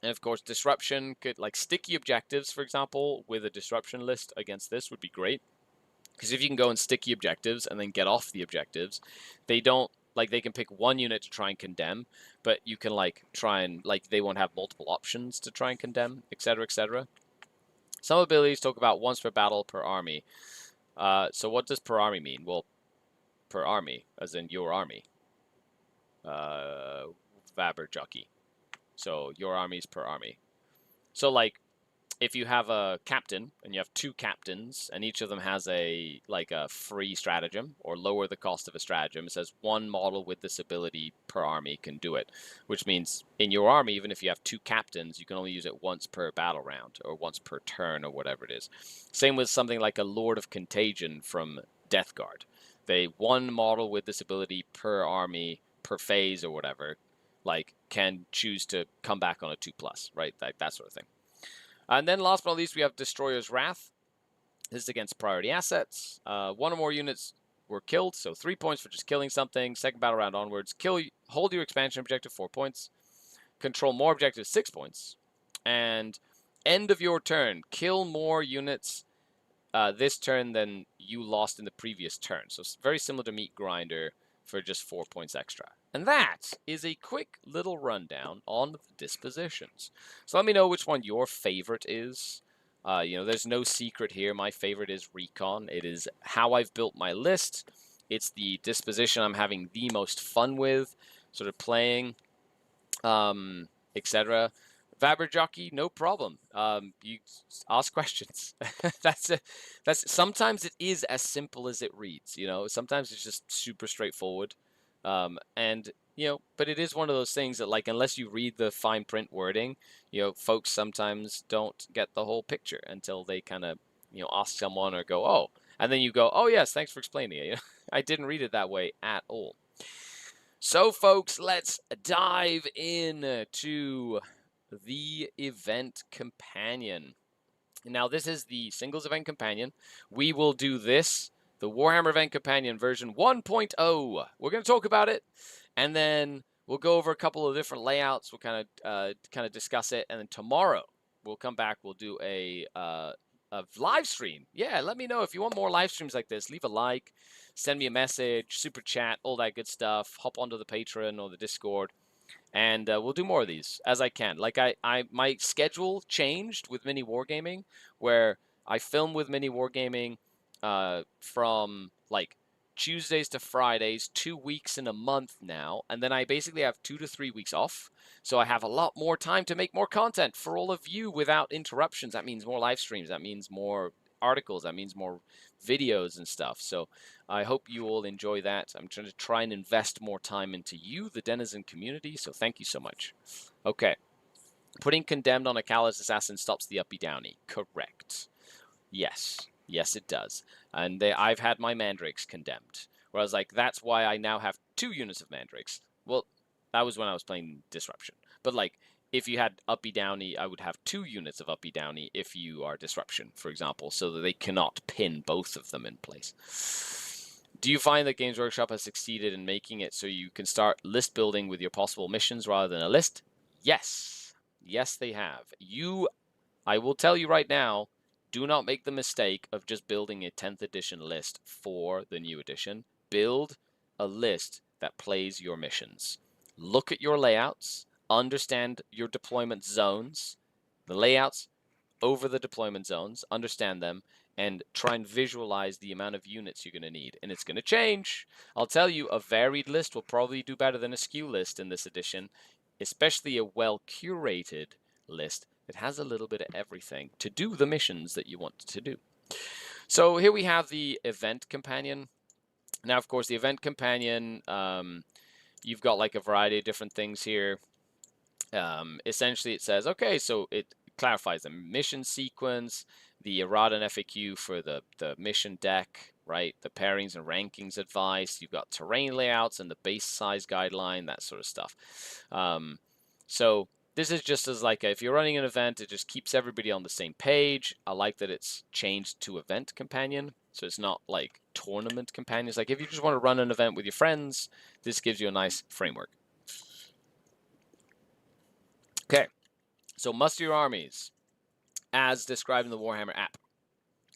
And of course, disruption could, sticky objectives, for example, with a disruption list against this would be great. Because if you can go in sticky objectives and then get off the objectives, they don't, they can pick 1 unit to try and condemn, but you can, try and, they won't have multiple options to try and condemn, etc., etc. Some abilities talk about once per battle per army. So what does per army mean? Well, per army, as in your army. Vaber jockey. So your armies per army. So if you have a captain and you have 2 captains and each of them has a free stratagem or lower the cost of a stratagem, it says 1 model with this ability per army can do it, which means in your army, even if you have 2 captains, you can only use it once per battle round or once per turn or whatever it is. Same with something like a Lord of Contagion from Death Guard. They 1 model with this ability per army per phase or whatever, like, can choose to come back on a 2+, right? Like that sort of thing. And then last but not least, we have Destroyer's Wrath. This is against priority assets. 1 or more units were killed, so 3 points for just killing something. Second battle round onwards, hold your expansion objective 4 points. Control more objectives 6 points. And end of your turn, kill more units this turn than you lost in the previous turn. So it's very similar to Meat Grinder for just 4 points extra. And that is a quick little rundown on the dispositions. So let me know which one your favorite is. There's no secret here. My favorite is Recon. It is how I've built my list. It's the disposition I'm having the most fun with, sort of playing, etc. Jockey, no problem. You ask questions. That's sometimes it is as simple as it reads. Sometimes it's just super straightforward. But it is one of those things that, like, unless you read the fine print wording, folks sometimes don't get the whole picture until they kind of, ask someone or go, oh, and then you go, oh yes, thanks for explaining it. I didn't read it that way at all. So, folks, let's dive into the event companion. Now, this is the singles event companion. We will do this, the Warhammer event companion version 1.0. We're going to talk about it, and then we'll go over a couple of different layouts. We'll kind of discuss it, and then tomorrow we'll come back. We'll do a live stream. Yeah, let me know if you want more live streams like this. Leave a like, send me a message, super chat, all that good stuff. Hop onto the Patreon or the Discord, and we'll do more of these as I can. Like my schedule changed with Mini Wargaming, where I film with Mini Wargaming from like Tuesdays to Fridays, 2 weeks in a month now, and then I basically have 2 to 3 weeks off. So I have a lot more time to make more content for all of you without interruptions. That means more live streams. That means more articles. That means more videos and stuff. So I hope you all enjoy that. I'm trying to try and invest more time into you, the Denizen community. So thank you so much. Okay. Putting Condemned on a Callous Assassin stops the uppy downy. Correct. Yes. Yes, it does. And I've had my Mandrakes condemned. Where I was like, that's why I now have 2 units of Mandrakes. Well, that was when I was playing Disruption. But like, if you had Uppy Downy, I would have 2 units of Uppy Downy if you are Disruption, for example, so that they cannot pin both of them in place. Do you find that Games Workshop has succeeded in making it so you can start list building with your possible missions rather than a list? Yes. Yes, they have. I will tell you right now, do not make the mistake of just building a 10th edition list for the new edition. Build a list that plays your missions. Look at your layouts, understand your deployment zones, the layouts over the deployment zones, understand them, and try and visualize the amount of units you're going to need. And it's going to change. I'll tell you, a varied list will probably do better than a skew list in this edition, especially a well-curated list that has a little bit of everything to do the missions that you want to do. So here we have the event companion. Now, of course, the event companion, you've got like a variety of different things here. Essentially, it says, okay, so it clarifies the mission sequence, the errata and FAQ for the mission deck, right? The pairings and rankings advice. You've got terrain layouts and the base size guideline, that sort of stuff. So this is just as like if you're running an event, it just keeps everybody on the same page. I like that it's changed to event companion, so it's not like tournament companions. Like if you just want to run an event with your friends, this gives you a nice framework. Okay, so muster your armies as described in the Warhammer app.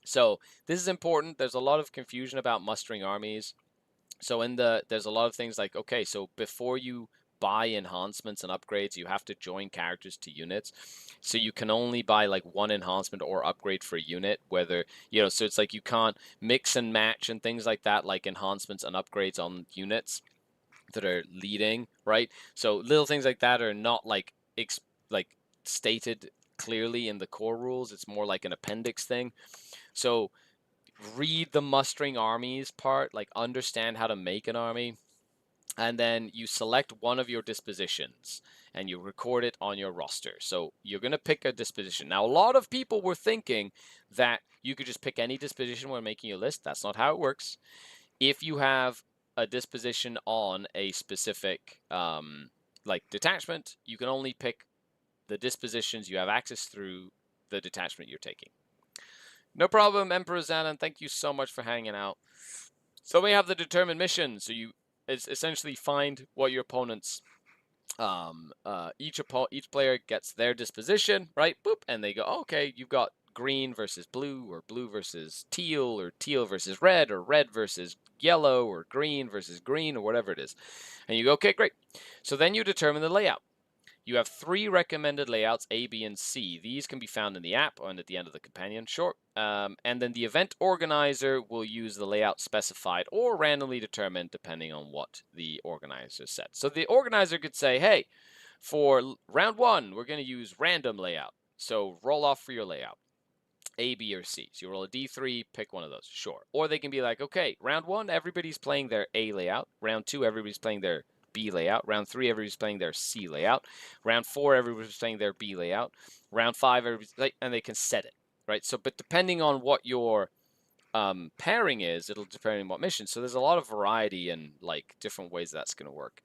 So this is important. There's a lot of confusion about mustering armies. So there's a lot of things like, okay, so before you buy enhancements and upgrades, you have to join characters to units. So you can only buy like 1 enhancement or upgrade for a unit, whether, so it's like you can't mix and match and things like that, like enhancements and upgrades on units that are leading, right? So little things like that are not like stated clearly in the core rules. It's more like an appendix thing. So read the mustering armies part, like understand how to make an army, and then you select one of your dispositions and you record it on your roster. So you're going to pick a disposition. Now, a lot of people were thinking that you could just pick any disposition when making your list. That's not how it works. If you have a disposition on a specific like detachment, you can only pick the dispositions you have access through the detachment you're taking. No problem, Emperor Zanon. Thank you so much for hanging out. So we have the determined mission. So you essentially find what your opponent's each player gets their disposition, right? Boop, and they go, okay, you've got green versus blue, or blue versus teal, or teal versus red, or red versus yellow, or green versus green, or whatever it is. And you go, okay, great. So then you determine the layout. You have 3 recommended layouts, A, B, and C. These can be found in the app and at the end of the companion. Sure. And then the event organizer will use the layout specified or randomly determined depending on what the organizer said. So the organizer could say, hey, for round 1, we're going to use random layout. So roll off for your layout, A, B, or C. So you roll a D3, pick one of those. Sure. Or they can be like, okay, round 1, everybody's playing their A layout. Round 2, everybody's playing their B layout. Round 3, everybody's playing their C layout. Round 4, everybody's playing theyr B layout. Round 5, everybody's and they can set it, right? So, but depending on what your pairing is, it'll depend on what mission. So there's a lot of variety and like different ways that's going to work.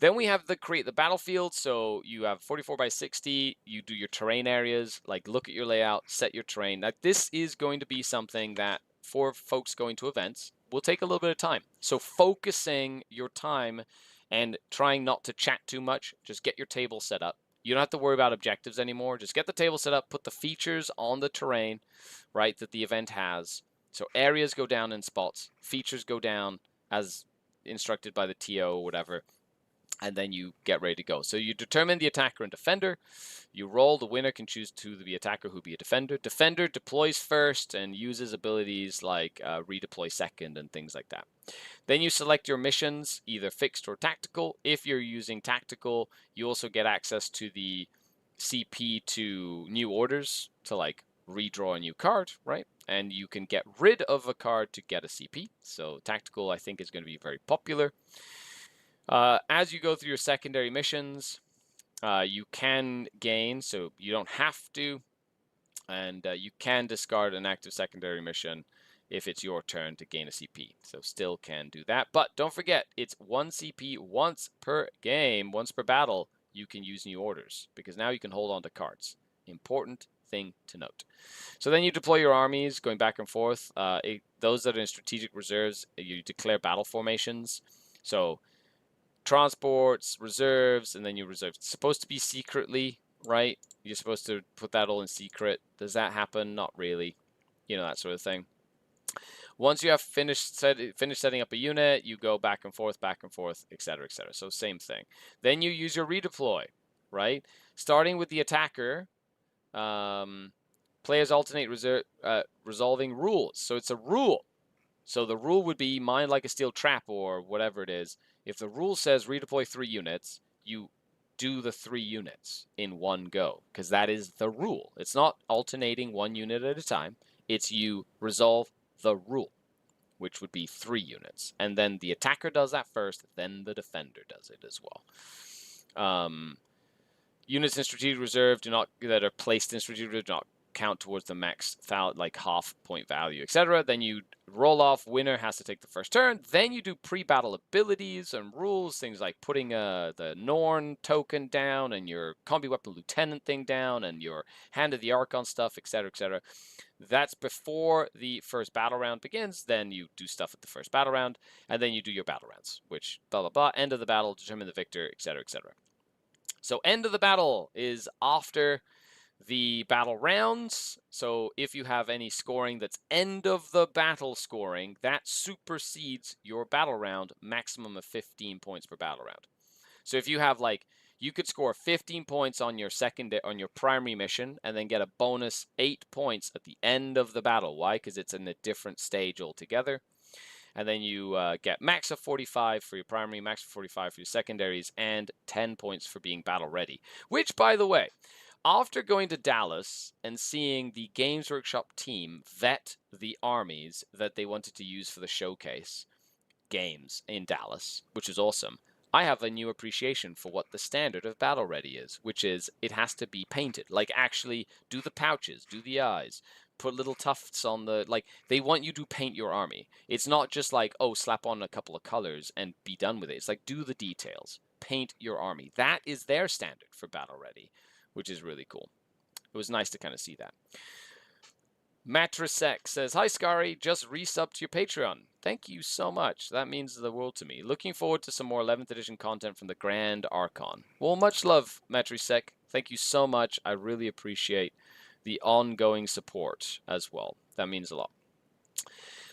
Then we have the create the battlefield. So you have 44 by 60. You do your terrain areas, like look at your layout, set your terrain. Now, this is going to be something that for folks going to events will take a little bit of time. So focusing your time and trying not to chat too much, just get your table set up. You don't have to worry about objectives anymore. Just get the table set up, put the features on the terrain, right, that the event has. So areas go down in spots, features go down as instructed by the TO or whatever, and then you get ready to go. So you determine the attacker and defender. You roll. The winner can choose to be attacker, who be a defender. Defender deploys first and uses abilities like redeploy second and things like that. Then you select your missions, either fixed or tactical. If you're using tactical, you also get access to the CP to new orders to like redraw a new card, right? And you can get rid of a card to get a CP. So tactical, I think, is going to be very popular. As you go through your secondary missions, you can gain, so you don't have to, and you can discard an active secondary mission if it's your turn to gain a CP. So still can do that. But don't forget, it's 1 CP once per game, once per battle, you can use new orders, because now you can hold on to cards. Important thing to note. So then you deploy your armies, going back and forth. Those that are in strategic reserves, you declare battle formations. So transports, reserves, and then you reserve. It's supposed to be secretly, right? You're supposed to put that all in secret. Does that happen? Not really. You know, that sort of thing. Once you have finished setting up a unit, you go back and forth, etc., etc. So same thing. Then you use your redeploy, right? Starting with the attacker, players alternate resolving rules. So it's a rule. So the rule would be mind like a steel trap or whatever it is. If the rule says redeploy 3 units, you do the 3 units in one go, because that is the rule. It's not alternating 1 unit at a time. It's you resolve the rule, which would be 3 units. And then the attacker does that first, then the defender does it as well. Units in strategic reserve that are placed in strategic reserve do not count towards the max like half point value, etc. Then you roll off. Winner has to take the first turn. Then you do pre-battle abilities and rules, things like putting the Norn token down and your combi weapon lieutenant thing down and your Hand of the Archon stuff, etc., etc. That's before the first battle round begins. Then you do stuff at the first battle round, and then you do your battle rounds, which blah blah blah. End of the battle, determine the victor, etc., etc. So end of the battle is after the battle rounds. So if you have any scoring that's end of the battle scoring, that supersedes your battle round maximum of 15 points per battle round. So if you have like, you could score 15 points on your primary mission and then get a bonus 8 points at the end of the battle. Why? Because it's in a different stage altogether. And then you get max of 45 for your primary, max of 45 for your secondaries, and 10 points for being battle ready. Which, by the way, after going to Dallas and seeing the Games Workshop team vet the armies that they wanted to use for the showcase games in Dallas, which is awesome, I have a new appreciation for what the standard of Battle Ready is, which is it has to be painted. Like, actually do the pouches, do the eyes, put little tufts on the, like, they want you to paint your army. It's not just like, oh, slap on a couple of colors and be done with it. It's like, do the details, paint your army. That is their standard for Battle Ready, which is really cool. It was nice to kind of see that. Matrisek says, hi Skari, just resubbed to your Patreon. Thank you so much. That means the world to me. Looking forward to some more 11th edition content from the Grand Archon. Well, much love, Matrisek. Thank you so much. I really appreciate the ongoing support as well. That means a lot.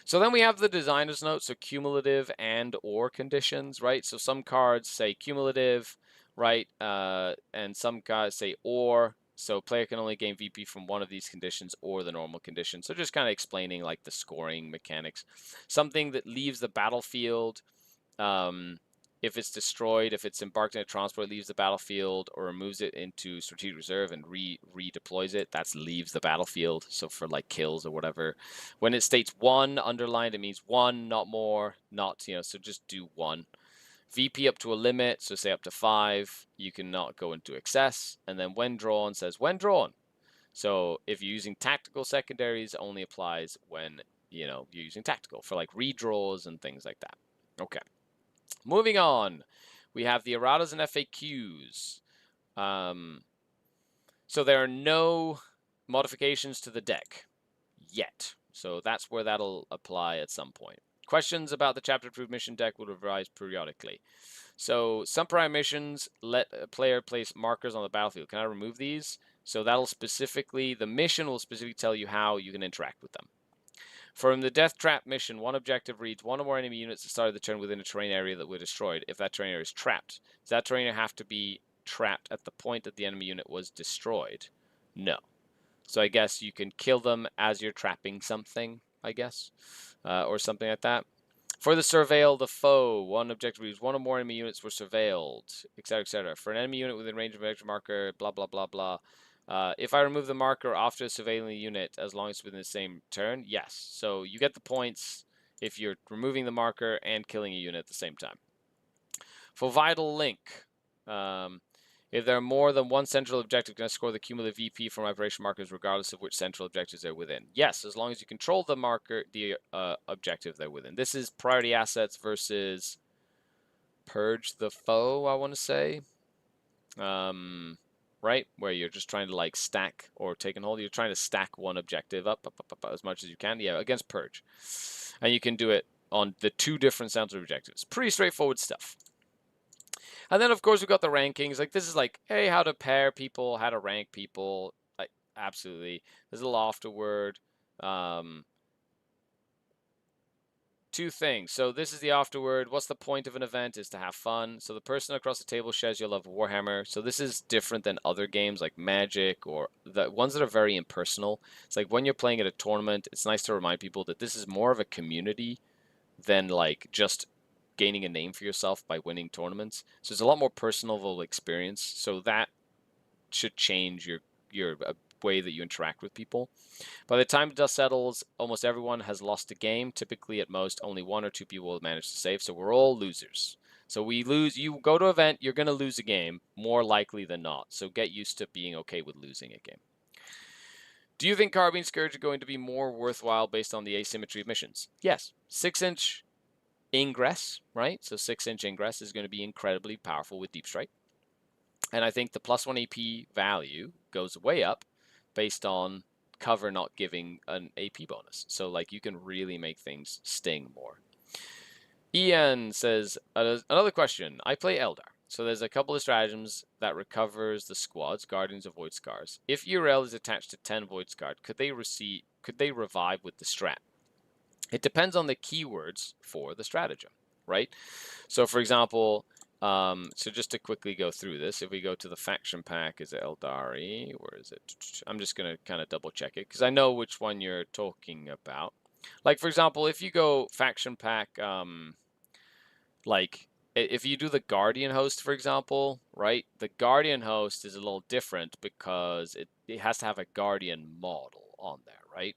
So then we have the designer's note, so cumulative and or conditions, right? So some cards say cumulative, right? And some cards say or. So player can only gain VP from one of these conditions or the normal condition. So just kind of explaining like the scoring mechanics. Something that leaves the battlefield, if it's destroyed, if it's embarked in a transport, it leaves the battlefield or removes it into strategic reserve and redeploys it. That leaves the battlefield. So for like kills or whatever. When it states 1 underlined, it means 1, not more, not, so just do 1. VP up to a limit, so say up to 5, you cannot go into excess. And then when drawn says when drawn. So if you're using tactical secondaries, it only applies when, you're using tactical for like redraws and things like that. Okay. Moving on, we have the erratas and FAQs. So there are no modifications to the deck yet. So that's where that'll apply at some point. Questions about the chapter approved mission deck will revise periodically. So some prior missions let a player place markers on the battlefield. Can I remove these? So that'll specifically, the mission will specifically tell you how you can interact with them. From the Death Trap mission, one objective reads 1 or more enemy units at the start of the turn within a terrain area that were destroyed. If that terrain area is trapped, does that terrain area have to be trapped at the point that the enemy unit was destroyed? No. So I guess you can kill them as you're trapping something, I guess, or something like that. For the Surveil the Foe, one objective reads 1 or more enemy units were surveilled, etc., etc. For an enemy unit within range of an objective marker, blah, blah, blah, blah. If I remove the marker after surveilling the unit, as long as it's within the same turn, yes. So you get the points if you're removing the marker and killing a unit at the same time. For Vital Link, if there are more than one central objective, can I score the cumulative VP from operation markers regardless of which central objectives they're within? Yes, as long as you control the marker, the objective they're within. This is priority assets versus Purge the Foe, I want to say. Right? Where you're just trying to like stack or take and hold. You're trying to stack one objective up as much as you can. Yeah, against Purge. And you can do it on the 2 different central objectives. Pretty straightforward stuff. And then, of course, we've got the rankings. Like, this is like, hey, how to pair people, how to rank people. Like, absolutely. There's a little afterword. 2 things. So this is the afterword. What's the point of an event is to have fun. So the person across the table shares your love of Warhammer. So this is different than other games like Magic or the ones that are very impersonal. It's like when you're playing at a tournament, it's nice to remind people that this is more of a community than like just gaining a name for yourself by winning tournaments. So it's a lot more personal experience. So that should change your way that you interact with people. By the time the dust settles, almost everyone has lost a game. Typically, at most, only 1 or 2 people will manage to save. So we're all losers. So we lose. You go to an event, you're going to lose a game more likely than not. So get used to being okay with losing a game. Do you think Carbine Scourge are going to be more worthwhile based on the asymmetry of missions? Yes. 6-inch ingress, right? So 6-inch ingress is going to be incredibly powerful with Deep Strike. And I think the +1 AP value goes way up based on cover not giving an AP bonus. So like you can really make things sting more. Ian says, another question. I play Eldar. So there's a couple of stratagems that recovers the squads, Guardians of Void Scars. If URL is attached to 10 Void Scar, could they revive with the strat? It depends on the keywords for the stratagem, right? So for example, so just to quickly go through this, if we go to the faction pack, is it Eldari? Where is it? I'm just going to kind of double check it because I know which one you're talking about. Like, for example, if you go faction pack, like if you do the Guardian host, for example, right? The Guardian host is a little different because it has to have a Guardian model on there, right?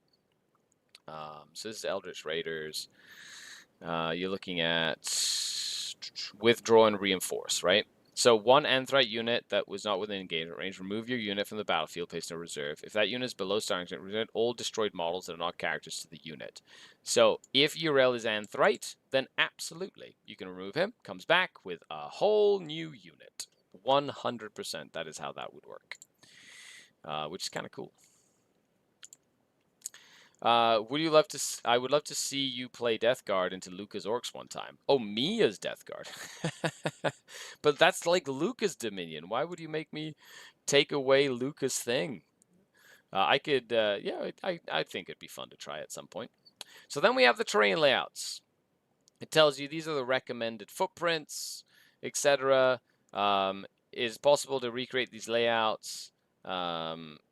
So this is Eldritch Raiders. You're looking at withdraw and reinforce, right? So one Anthrite unit that was not within engagement range, remove your unit from the battlefield, place in a reserve. If that unit is below starting point, return all destroyed models that are not characters to the unit. So if Yrel is Anthrite, then absolutely, you can remove him, comes back with a whole new unit. 100%, that is how that would work, which is kind of cool. Would you love to? I would love to see you play Death Guard into Luca's Orcs one time. Oh, me as Death Guard. But that's like Luca's Dominion. Why would you make me take away Luca's thing? I could, yeah, I think it'd be fun to try at some point. So then we have the terrain layouts. It tells you these are the recommended footprints, etc. It is possible to recreate these layouts.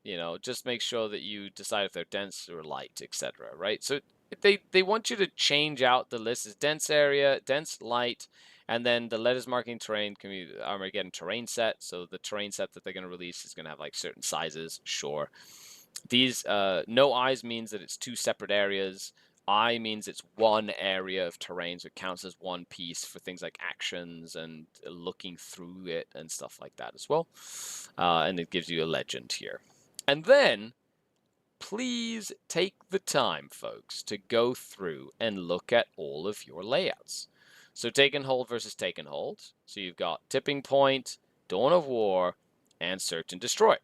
You know, just make sure that you decide if they're dense or light, etc. Right? So they want you to change out the list as dense area, dense, light, and then the letters marking terrain can be Armageddon terrain set. So the terrain set that they're going to release is going to have like certain sizes. Sure. These no eyes means that it's two separate areas. Eye means it's one area of terrain, so it counts as one piece for things like actions and looking through it and stuff like that as well. And it gives you a legend here. And then, please take the time, folks, to go through and look at all of your layouts. So take and hold versus take and hold. So you've got Tipping Point, Dawn of War, and Search and Destroy,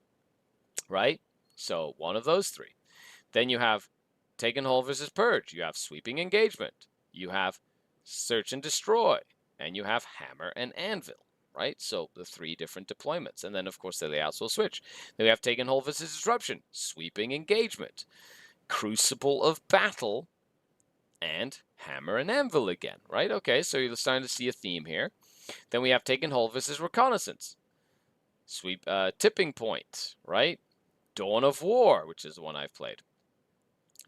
right? So one of those three. Then you have Take and Hold versus Purge. You have Sweeping Engagement. You have Search and Destroy. And you have Hammer and Anvil, right? So the three different deployments. And then, of course, the layouts will switch. Then we have Take and Hold versus Disruption. Sweeping Engagement. Crucible of Battle. And Hammer and Anvil again, right? Okay, so you're starting to see a theme here. Then we have Take and Hold versus Reconnaissance. Tipping Point, right? Dawn of War, which is the one I've played.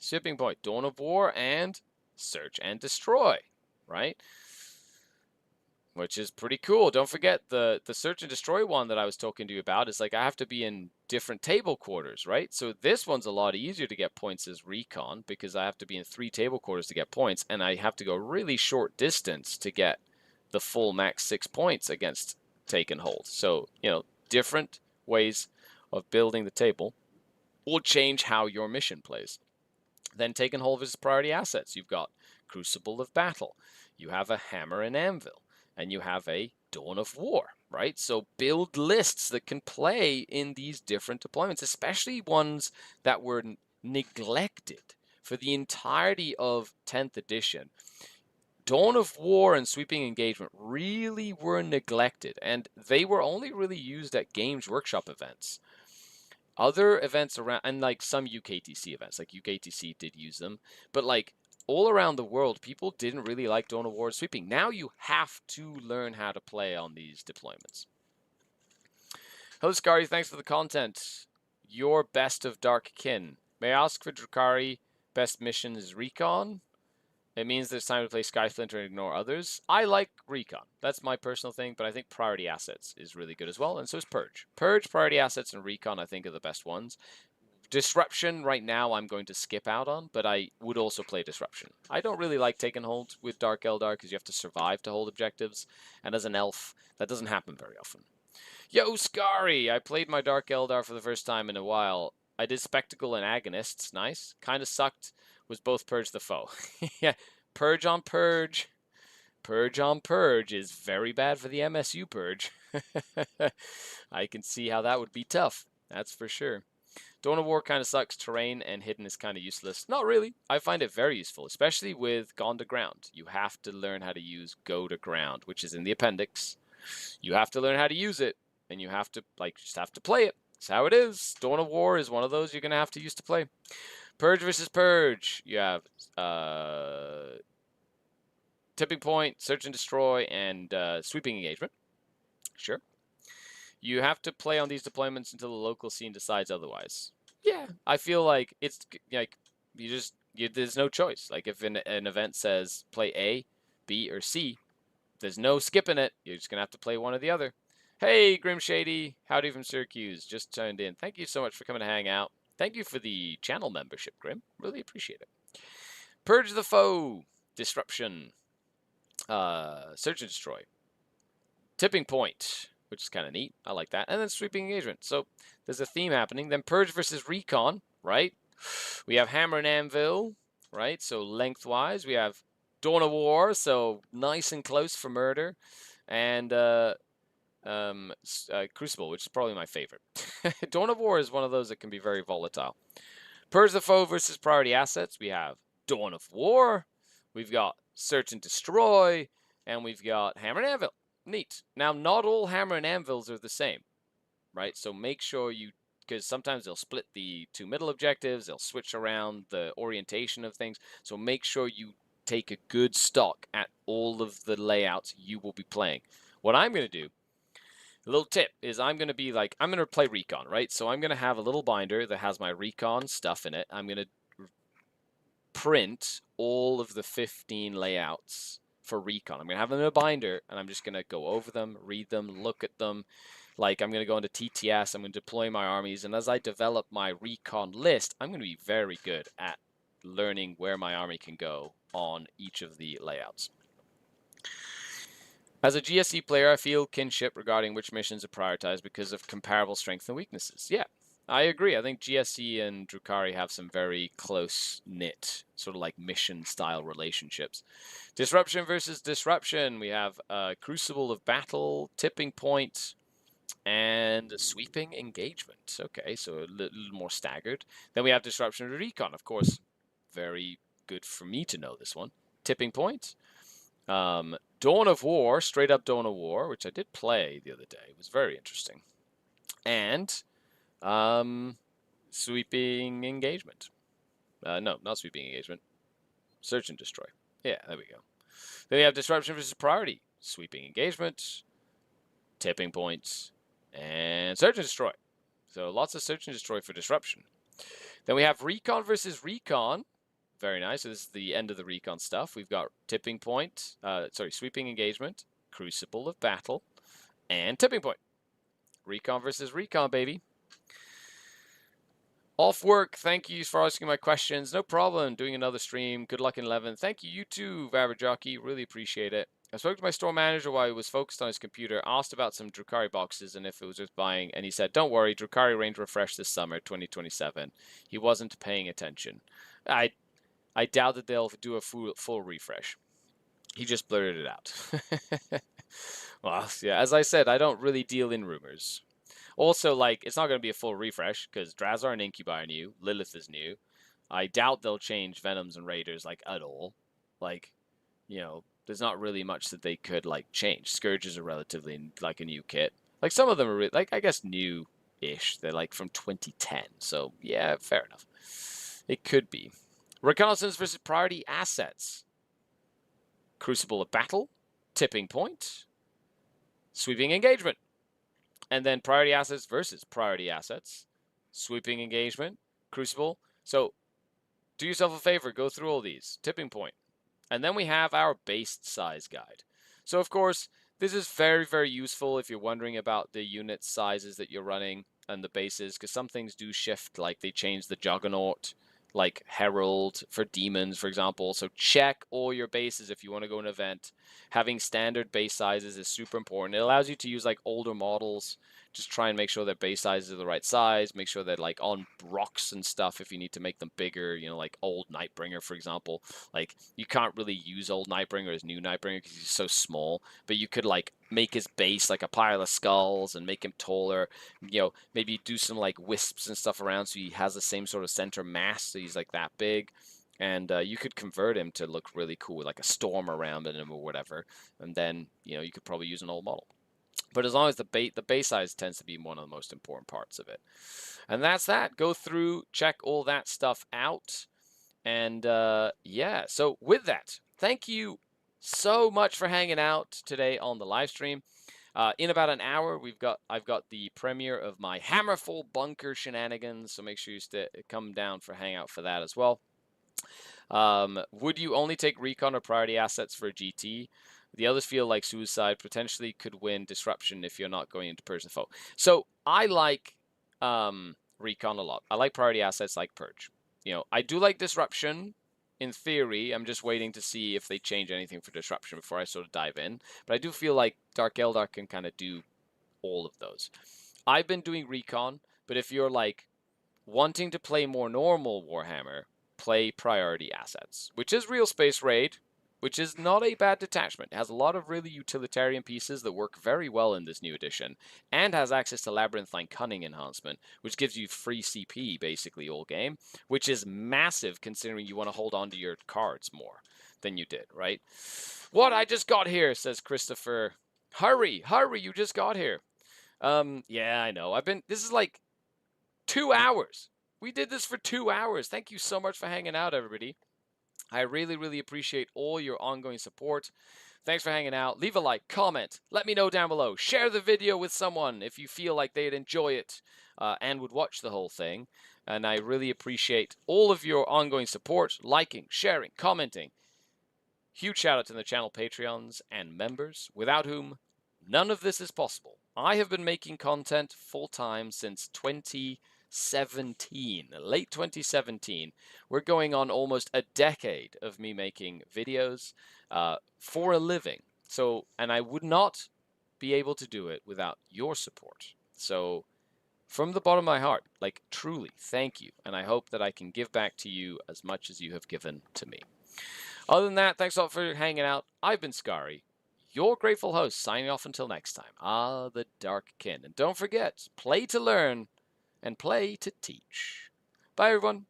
Tipping Point, Dawn of War, and Search and Destroy, right? Which is pretty cool. Don't forget the Search and Destroy one that I was talking to you about is like I have to be in different table quarters, right? So this one's a lot easier to get points as recon because I have to be in 3 table quarters to get points, and I have to go really short distance to get the full max 6 points against Take and Hold. So, you know, different ways of building the table will change how your mission plays. Then Take and Hold versus priority assets. You've got Crucible of Battle. You have a Hammer and Anvil. And you have a Dawn of War, right? So build lists that can play in these different deployments, especially ones that were neglected for the entirety of 10th edition. Dawn of War and Sweeping Engagement really were neglected, and they were only really used at Games Workshop events. Other events around, and like some UKTC events, like UKTC did use them, but like all around the world, people didn't really like Dawn of War and Sweeping. Now you have to learn how to play on these deployments. Hello, Skari. Thanks for the content. Your best of Dark Kin. May I ask for Drakari, best mission is Recon? It means there's time to play Skyflinter and ignore others. I like Recon. That's my personal thing, but I think Priority Assets is really good as well, and so is Purge. Purge, Priority Assets, and Recon I think are the best ones. Disruption, right now, I'm going to skip out on, but I would also play Disruption. I don't really like Take and Hold with Dark Eldar because you have to survive to hold objectives, and as an elf, that doesn't happen very often. Yo, Skari! I played my Dark Eldar for the first time in a while. I did Spectacle and Agonists, nice. Kinda sucked, was both Purge the Foe. Yeah, Purge on Purge. Purge on Purge is very bad for the MSU Purge. I can see how that would be tough, that's for sure. Dawn of War kind of sucks. Terrain and hidden is kind of useless. Not really. I find it very useful, especially with Gone to Ground. You have to learn how to use Go to Ground, which is in the appendix. You have to learn how to use it, and you have to, like, just have to play it. That's how it is. Dawn of War is one of those you're going to have to use to play. Purge versus Purge. You have Tipping Point, Search and Destroy, and Sweeping Engagement. Sure. You have to play on these deployments until the local scene decides otherwise. Yeah, I feel like it's like there's no choice. Like if an event says play A, B, or C, There's no skipping it. You're just going to have to play one or the other. Hey, Grim Shady. Howdy from Syracuse. Just tuned in. Thank you so much for coming to hang out. Thank you for the channel membership, Grim. Really appreciate it. Purge the Foe. Disruption. Search and Destroy. Tipping Point, which is kind of neat. I like that. And then Sweeping Engagement. So there's a theme happening. Then Purge versus Recon, right? We have Hammer and Anvil, right? So lengthwise. We have Dawn of War, so nice and close for murder. And Crucible, which is probably my favorite. Dawn of War is one of those that can be very volatile. Purge the Foe versus Priority Assets. We have Dawn of War. We've got Search and Destroy. And we've got Hammer and Anvil. Neat. Now, not all Hammer and Anvils are the same, right? So make sure you, because sometimes they'll split the two middle objectives. They'll switch around the orientation of things. So make sure you take a good stock at all of the layouts you will be playing. What I'm going to do, a little tip, is I'm going to be like, I'm going to play Recon, right? So I'm going to have a little binder that has my Recon stuff in it. I'm going to print all of the 15 layouts for Recon. I'm going to have them in a binder, and I'm just going to go over them, read them, look at them. Like, I'm going to go into TTS, I'm going to deploy my armies, and as I develop my Recon list, I'm going to be very good at learning where my army can go on each of the layouts. As a GSE player, I feel kinship regarding which missions are prioritized because of comparable strengths and weaknesses. Yeah, I agree. I think GSE and Drukhari have some very close-knit, sort of like mission-style relationships. Disruption versus Disruption. We have Crucible of Battle, Tipping Point, and Sweeping Engagement. Okay, so a little more staggered. Then we have Disruption and Recon, of course. Very good for me to know this one. Tipping Point. Dawn of War, straight up Dawn of War, which I did play the other day. It was very interesting. And Sweeping Engagement. No, not Sweeping Engagement. Search and Destroy. Yeah, there we go. Then we have Disruption versus Priority. Sweeping Engagement, Tipping Points, and Search and Destroy. So lots of Search and Destroy for Disruption. Then we have Recon versus Recon. Very nice. So this is the end of the Recon stuff. We've got Tipping Point, Sweeping Engagement, Crucible of Battle, and Tipping Point. Recon versus Recon, baby. Off work, thank you for asking my questions. No problem. Doing another stream. Good luck in 11. Thank you, you too, Jockey. Really appreciate it. I spoke to my store manager while he was focused on his computer, asked about some Drukhari boxes and if it was worth buying, and he said, don't worry, Drukhari range refresh this summer, 2027. He wasn't paying attention. I doubt that they'll do a full refresh. He just blurted it out. Well, yeah, as I said, I don't really deal in rumors. Also, like, it's not going to be a full refresh because Drazar and Incubi are new. Lilith is new. I doubt they'll change Venoms and Raiders, like, at all. Like, you know, there's not really much that they could, like, change. Scourges are relatively, like, a new kit. Like, some of them are, really, like, I guess new-ish. They're, like, from 2010. So, yeah, fair enough. It could be. Reconnaissance versus Priority Assets. Crucible of Battle. Tipping Point. Sweeping Engagement. And then Priority Assets versus Priority Assets. Sweeping Engagement. Crucible. So, do yourself a favor. Go through all these. Tipping Point. And then we have our base size guide. So, of course, this is very, very useful if you're wondering about the unit sizes that you're running and the bases, because some things do shift, like they change the Juggernaut, like Herald for demons, for example. So check all your bases if you want to go an event. Having standard base sizes is super important. It allows you to use like older models. Just try and make sure that base sizes are the right size. Make sure that like on rocks and stuff, if you need to make them bigger, you know, like old Nightbringer, for example. Like you can't really use old Nightbringer as new Nightbringer because he's so small. But you could like make his base like a pile of skulls and make him taller. You know, maybe do some like wisps and stuff around so he has the same sort of center mass, so he's like that big. And you could convert him to look really cool with like a storm around him or whatever. And then, you know, you could probably use an old model. But as long as the base size tends to be one of the most important parts of it. And that's that. Go through, check all that stuff out. And yeah, so with that, thank you so much for hanging out today on the live stream. In about an hour, I've got the premiere of my Hammerfall Bunker shenanigans. So make sure you come down for hangout for that as well. Would you only take recon or priority assets for GT? The others feel like suicide, potentially could win disruption if you're not going into person foe. So I like recon a lot. I like priority assets like purge. You know, I do like disruption. In theory, I'm just waiting to see if they change anything for disruption before I sort of dive in. But I do feel like Dark Eldar can kind of do all of those. I've been doing recon, but if you're like wanting to play more normal Warhammer, play priority assets, which is Real Space Raid, which is not a bad detachment. It has a lot of really utilitarian pieces that work very well in this new edition, and has access to Labyrinthine Cunning enhancement, which gives you free CP basically all game, which is massive considering you want to hold on to your cards more than you did, right? What? I just got here, says Christopher. Hurry, hurry, you just got here. Yeah, I know. This is like 2 hours. We did this for 2 hours. Thank you so much for hanging out, everybody. I really, really appreciate all your ongoing support. Thanks for hanging out. Leave a like, comment, let me know down below. Share the video with someone if you feel like they'd enjoy it and would watch the whole thing. And I really appreciate all of your ongoing support, liking, sharing, commenting. Huge shout out to the channel Patreons and members, without whom none of this is possible. I have been making content full-time since 2017, late 2017. We're going on almost a decade of me making videos for a living. So, and I would not be able to do it without your support. So, from the bottom of my heart, like truly, thank you. And I hope that I can give back to you as much as you have given to me. Other than that, thanks a lot for hanging out. I've been Skari, your grateful host, signing off until next time. The Dark Kin. And don't forget, play to learn and play to teach. Bye, everyone.